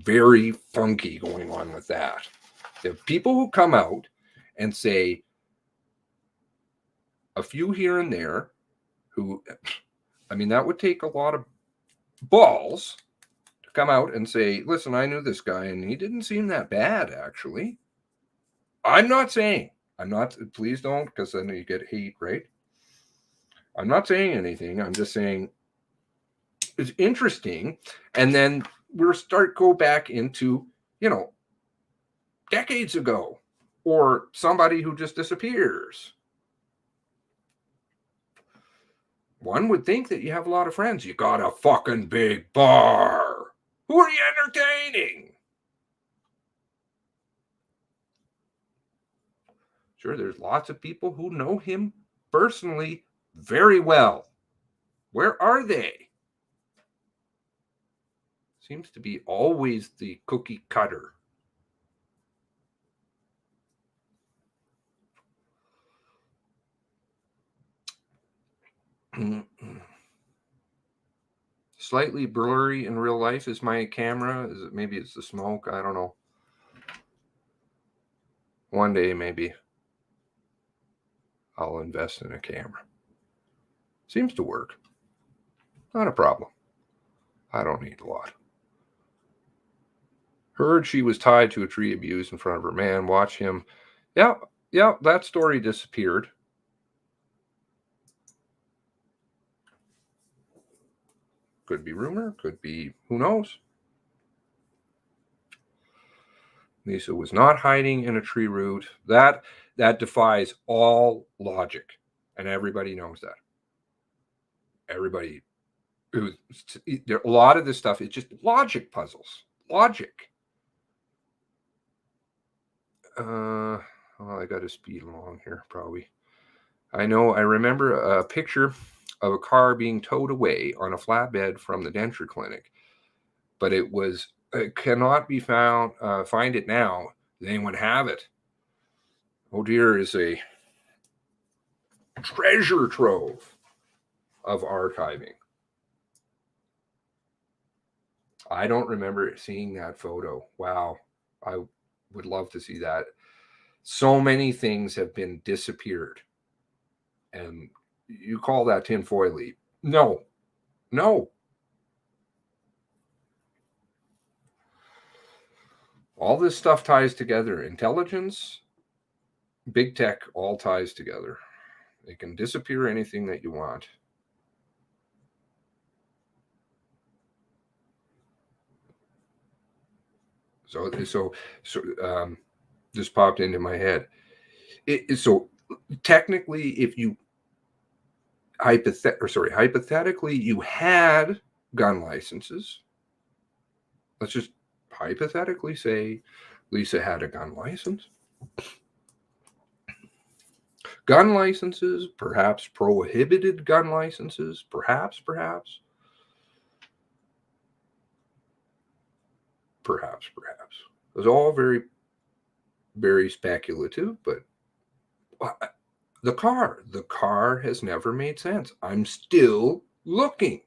very funky going on with that. There are people who come out and say a few here and there who, I mean, that would take a lot of balls to come out and say, listen, I knew this guy and he didn't seem that bad, actually. Please don't, because then you get hate, right? I'm not saying anything. I'm just saying it's interesting. And then go back into, decades ago. or somebody who just disappears. One would think that you have a lot of friends. You got a fucking big bar. Who are you entertaining? Sure, there's lots of people who know him personally very well. Where are they? Seems to be always the cookie cutter. Slightly blurry in real life is my camera. Is it, maybe it's the smoke? I don't know. One day maybe I'll invest in a camera. Seems to work. Not a problem. I don't need a lot. Heard she was tied to a tree abused in front of her man. Watch him. Yeah, that story disappeared. Could be rumor, could be who knows. Lisa was not hiding in a tree root. That defies all logic, and everybody knows that. Everybody, a lot of this stuff is just logic puzzles. Logic. Well, I got to speed along here, probably. I remember a picture of a car being towed away on a flatbed from the denture clinic, but it cannot be found. Find it now. Does anyone have it? Oh dear, is a treasure trove of archiving. I don't remember seeing that photo. Wow. I would love to see that. So many things have been disappeared. And you call that tinfoily? No. All this stuff ties together. Intelligence, big tech, all ties together. It can disappear anything that you want. So this popped into my head. So technically, if you hypothetically you had gun licenses, let's just hypothetically say Lisa had a gun license. Gun licenses, perhaps prohibited gun licenses, perhaps. It was all very, very speculative, but the car has never made sense. I'm still looking.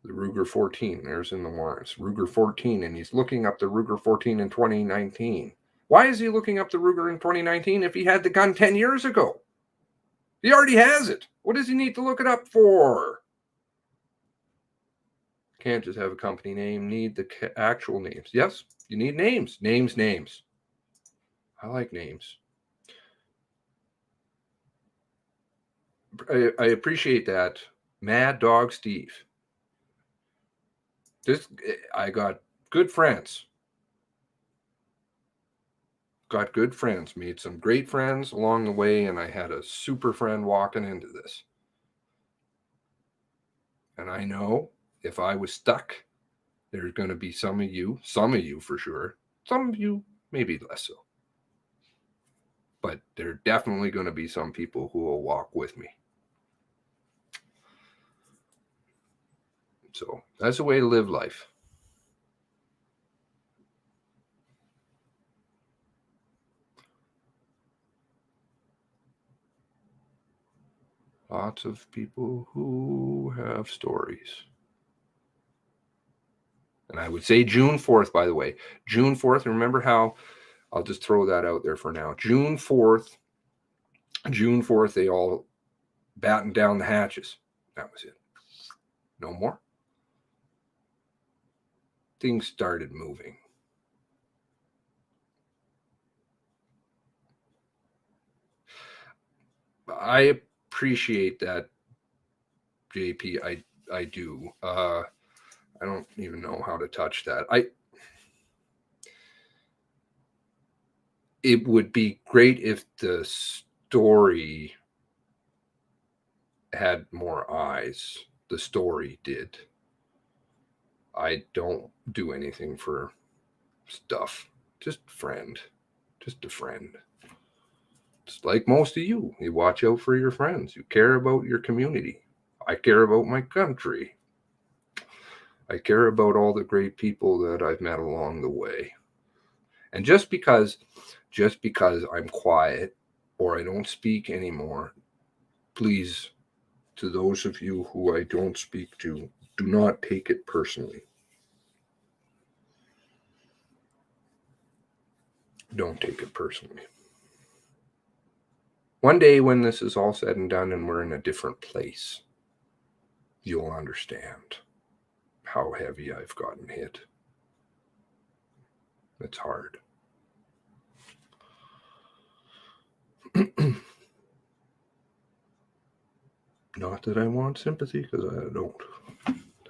The Ruger 14, there's in the warrants. Ruger 14, and he's looking up the Ruger 14 in 2019. Why is he looking up the Ruger in 2019 if he had the gun 10 years ago? He already has it. What does he need to look it up for? Can't just have a company name. Need the actual names. Yes, you need names. Names. I like names. I appreciate that. Mad Dog Steve. I got good friends. Made some great friends along the way, and I had a super friend walking into this. And I know if I was stuck, there's going to be some of you for sure, some of you maybe less so. But there are definitely going to be some people who will walk with me. So that's a way to live life. Lots of people who have stories. And I would say June 4th, by the way. June 4th, remember how, I'll just throw that out there for now. June 4th, they all battened down the hatches. That was it. No more. Things started moving. I appreciate that, JP. I do. I don't even know how to touch that. It would be great if the story had more eyes. The story did. I don't do anything for stuff. Just a friend. Just like most of you. You watch out for your friends. You care about your community. I care about my country. I care about all the great people that I've met along the way. And just because I'm quiet or I don't speak anymore, please, to those of you who I don't speak to, do not take it personally. Don't take it personally. One day when this is all said and done and we're in a different place, you'll understand how heavy I've gotten hit. It's hard. Not that I want sympathy, because I don't.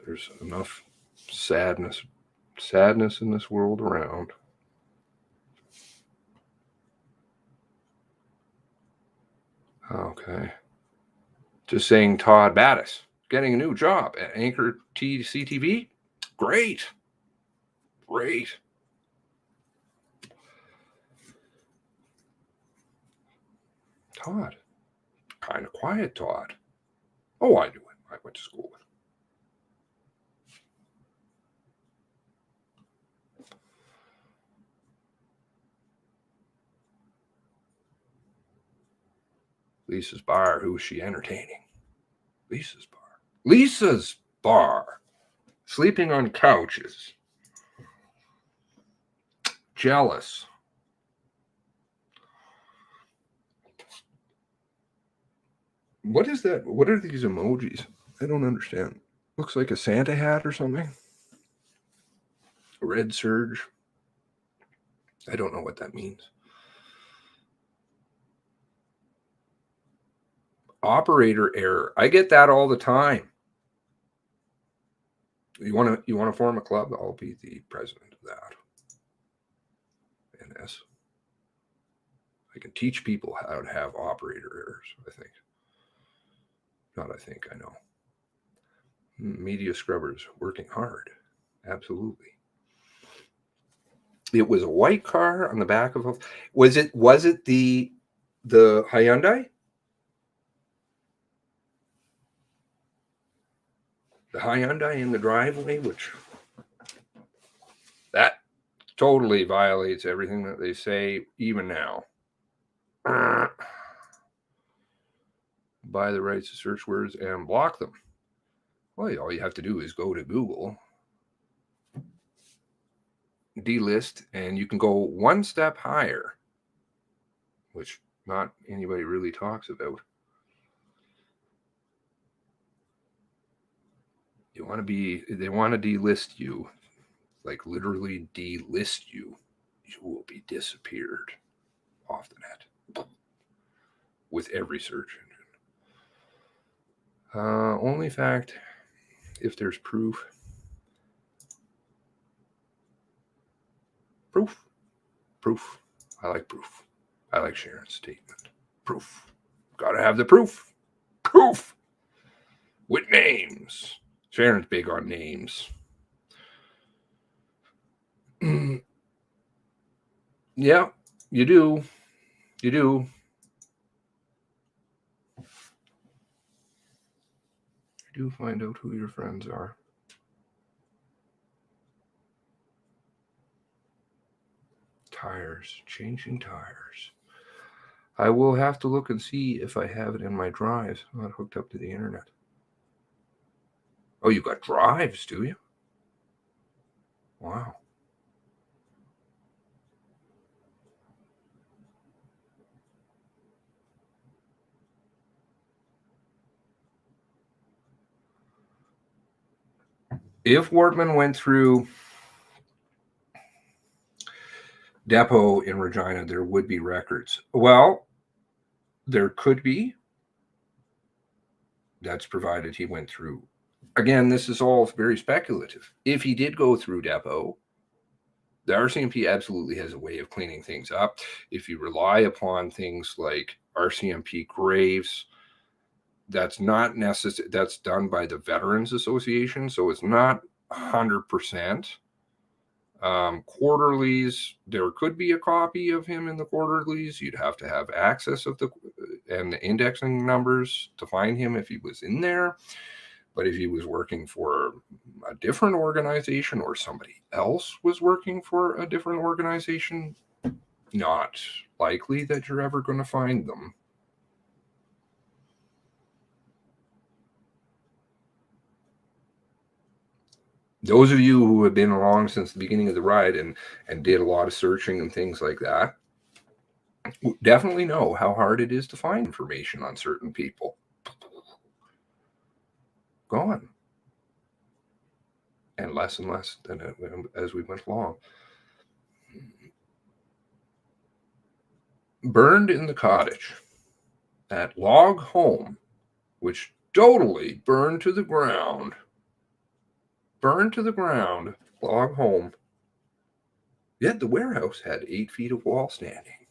There's enough sadness in this world around. Okay. Just saying Todd Battis getting a new job at Anchor CTV. Great. Todd. Kind of quiet, Todd. Oh, I knew him. I went to school with him. Lisa's Bar. Who is she entertaining? Lisa's Bar. Sleeping on couches. Jealous. What is that? What are these emojis? I don't understand. Looks like a Santa hat or something. A red surge. I don't know what that means. Operator error. I get that all the time. You want to form a club? I'll be the president of that. NS. I can teach people how to have operator errors, I think. I know. Media Scrubbers working hard. Absolutely. It was a white car on the back of a... Was it the Hyundai? The Hyundai in the driveway, which... That totally violates everything that they say, even now. Buy the rights to search words and block them. Well, all you have to do is go to Google, delist, and you can go one step higher, which not anybody really talks about. They want to delist you, like literally delist you. You will be disappeared off the net with every search engine. Only fact, if there's proof. Proof. I like proof. I like Sharon's statement. Proof. Gotta have the proof. Proof. With names. Sharon's big on names. Yeah, you do. Do find out who your friends are. Tires, changing tires. I will have to look and see if I have it in my drives. I'm not hooked up to the internet. Oh, you got drives, do you? Wow. If Wortman went through Depot in Regina, there would be records. Well, there could be. That's provided he went through Again, this is all very speculative. If he did go through depot, the RCMP absolutely has a way of cleaning things up. If you rely upon things like RCMP graves, that's not necessary. That's done by the Veterans Association, so it's not 100%. Quarterlies, there could be a copy of him in the quarterlies. You'd have to have access of the indexing numbers to find him if he was in there. But if he was working for a different organization or somebody else was working for a different organization, not likely that you're ever going to find them. Those of you who have been along since the beginning of the ride and did a lot of searching and things like that definitely know how hard it is to find information on certain people. Gone. And less than as we went along. Burned in the cottage. That log home, which totally burned to the ground. Burned to the ground, log home. Yet the warehouse had 8 feet of wall standing.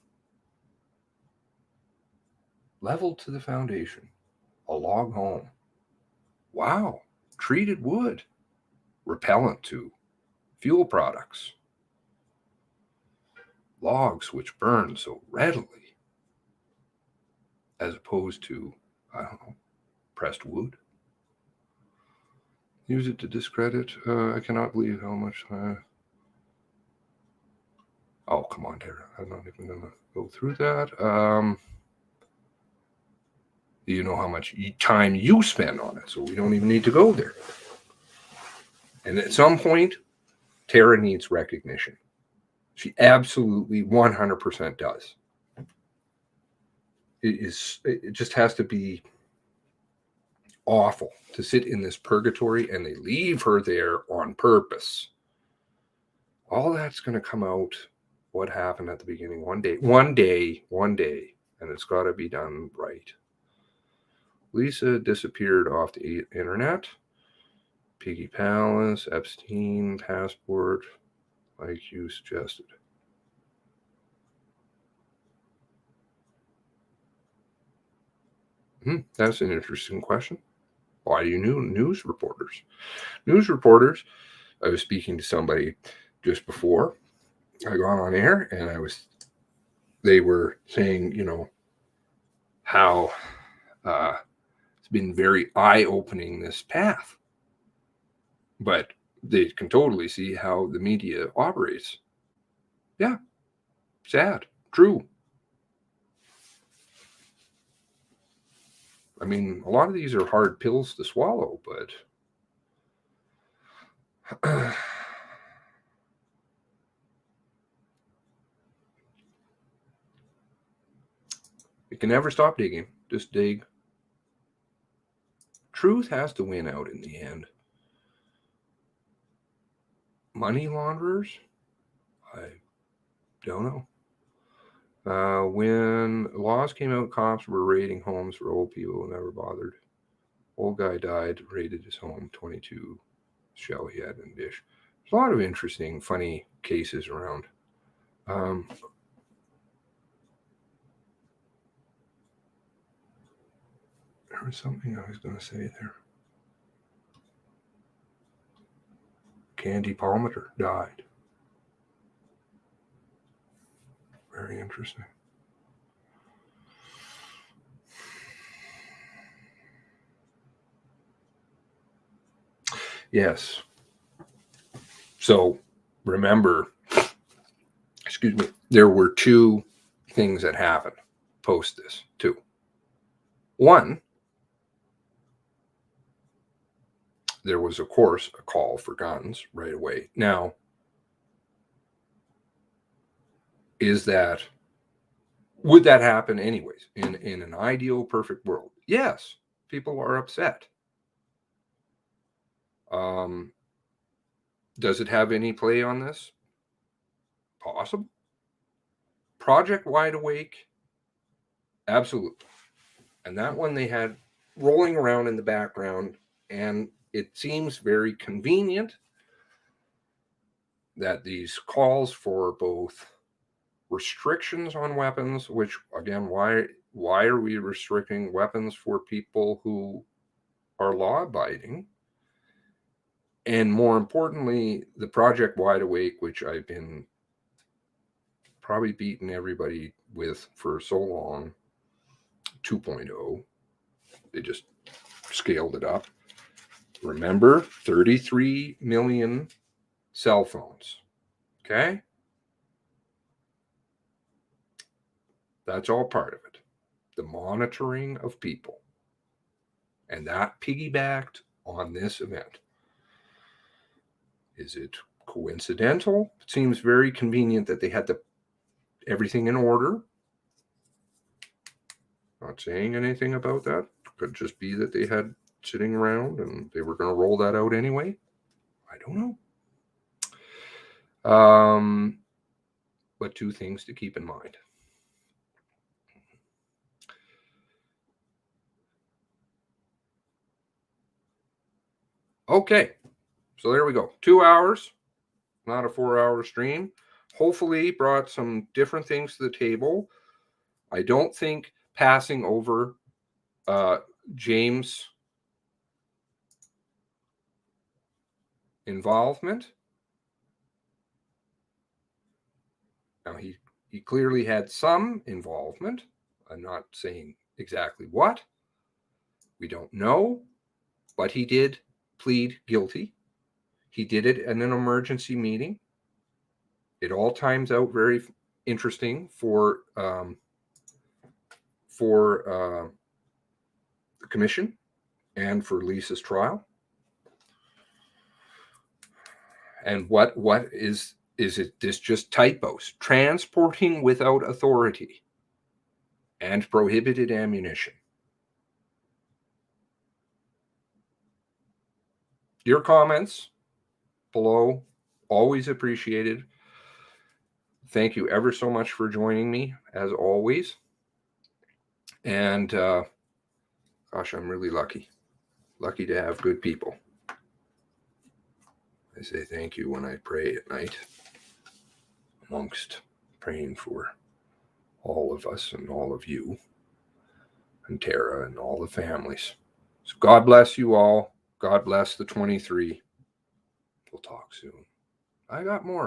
Leveled to the foundation. A log home. Wow. Treated wood. Repellent to fuel products. Logs which burn so readily. As opposed to, I don't know, pressed wood. Use it to discredit. I cannot believe how much. Oh, come on, Tara. I'm not even going to go through that. You know how much time you spend on it, so we don't even need to go there. And at some point, Tara needs recognition. She absolutely 100% does. It just has to be awful to sit in this purgatory and they leave her there on purpose. All that's going to come out what happened at the beginning one day, and it's got to be done right. Lisa disappeared off the internet. Piggy Palace, Epstein, passport, like you suggested. That's an interesting question. Why do you know news reporters? News reporters, I was speaking to somebody just before I got on air, and they were saying, how it's been very eye-opening, this path. But they can totally see how the media operates. Yeah, sad, true. I mean, a lot of these are hard pills to swallow, but you can never stop digging. Just dig. Truth has to win out in the end. Money launderers? I don't know. When laws came out, cops were raiding homes for old people who never bothered. Old guy died, raided his home, 22 shell he had in dish. There's a lot of interesting, funny cases around. There was something I was going to say there. Candy Palmer died. Very interesting. Yes. So remember, there were 2 things that happened post this, 2. One, there was, of course, a call for guns right away. Now, would that happen anyways in an ideal, perfect world? Yes, people are upset. Does it have any play on this? Possible. Project Wide Awake? Absolutely. And that one they had rolling around in the background, and it seems very convenient that these calls for both restrictions on weapons, which again, why are we restricting weapons for people who are law-abiding? And more importantly, the Project Wide Awake, which I've been probably beating everybody with for so long, 2.0, they just scaled it up. Remember, 33 million cell phones. Okay? That's all part of it. The monitoring of people. And that piggybacked on this event. Is it coincidental? It seems very convenient that they had everything in order. Not saying anything about that. Could just be that they had sitting around and they were going to roll that out anyway. I don't know. But two things to keep in mind. Okay, so there we go. 2 hours, not a 4-hour stream. Hopefully brought some different things to the table. I don't think passing over James' involvement. Now, he clearly had some involvement. I'm not saying exactly what. We don't know, but he did plead guilty. He did it in an emergency meeting. It all times out very interesting for the commission and for Lisa's trial. And what is it? This just typos? Transporting without authority and prohibited ammunition. Your comments below, always appreciated. Thank you ever so much for joining me, as always. And gosh, I'm really lucky to have good people. I say thank you when I pray at night, amongst praying for all of us and all of you and Tara and all the families. So God bless you all. God bless the 23. We'll talk soon. I got more.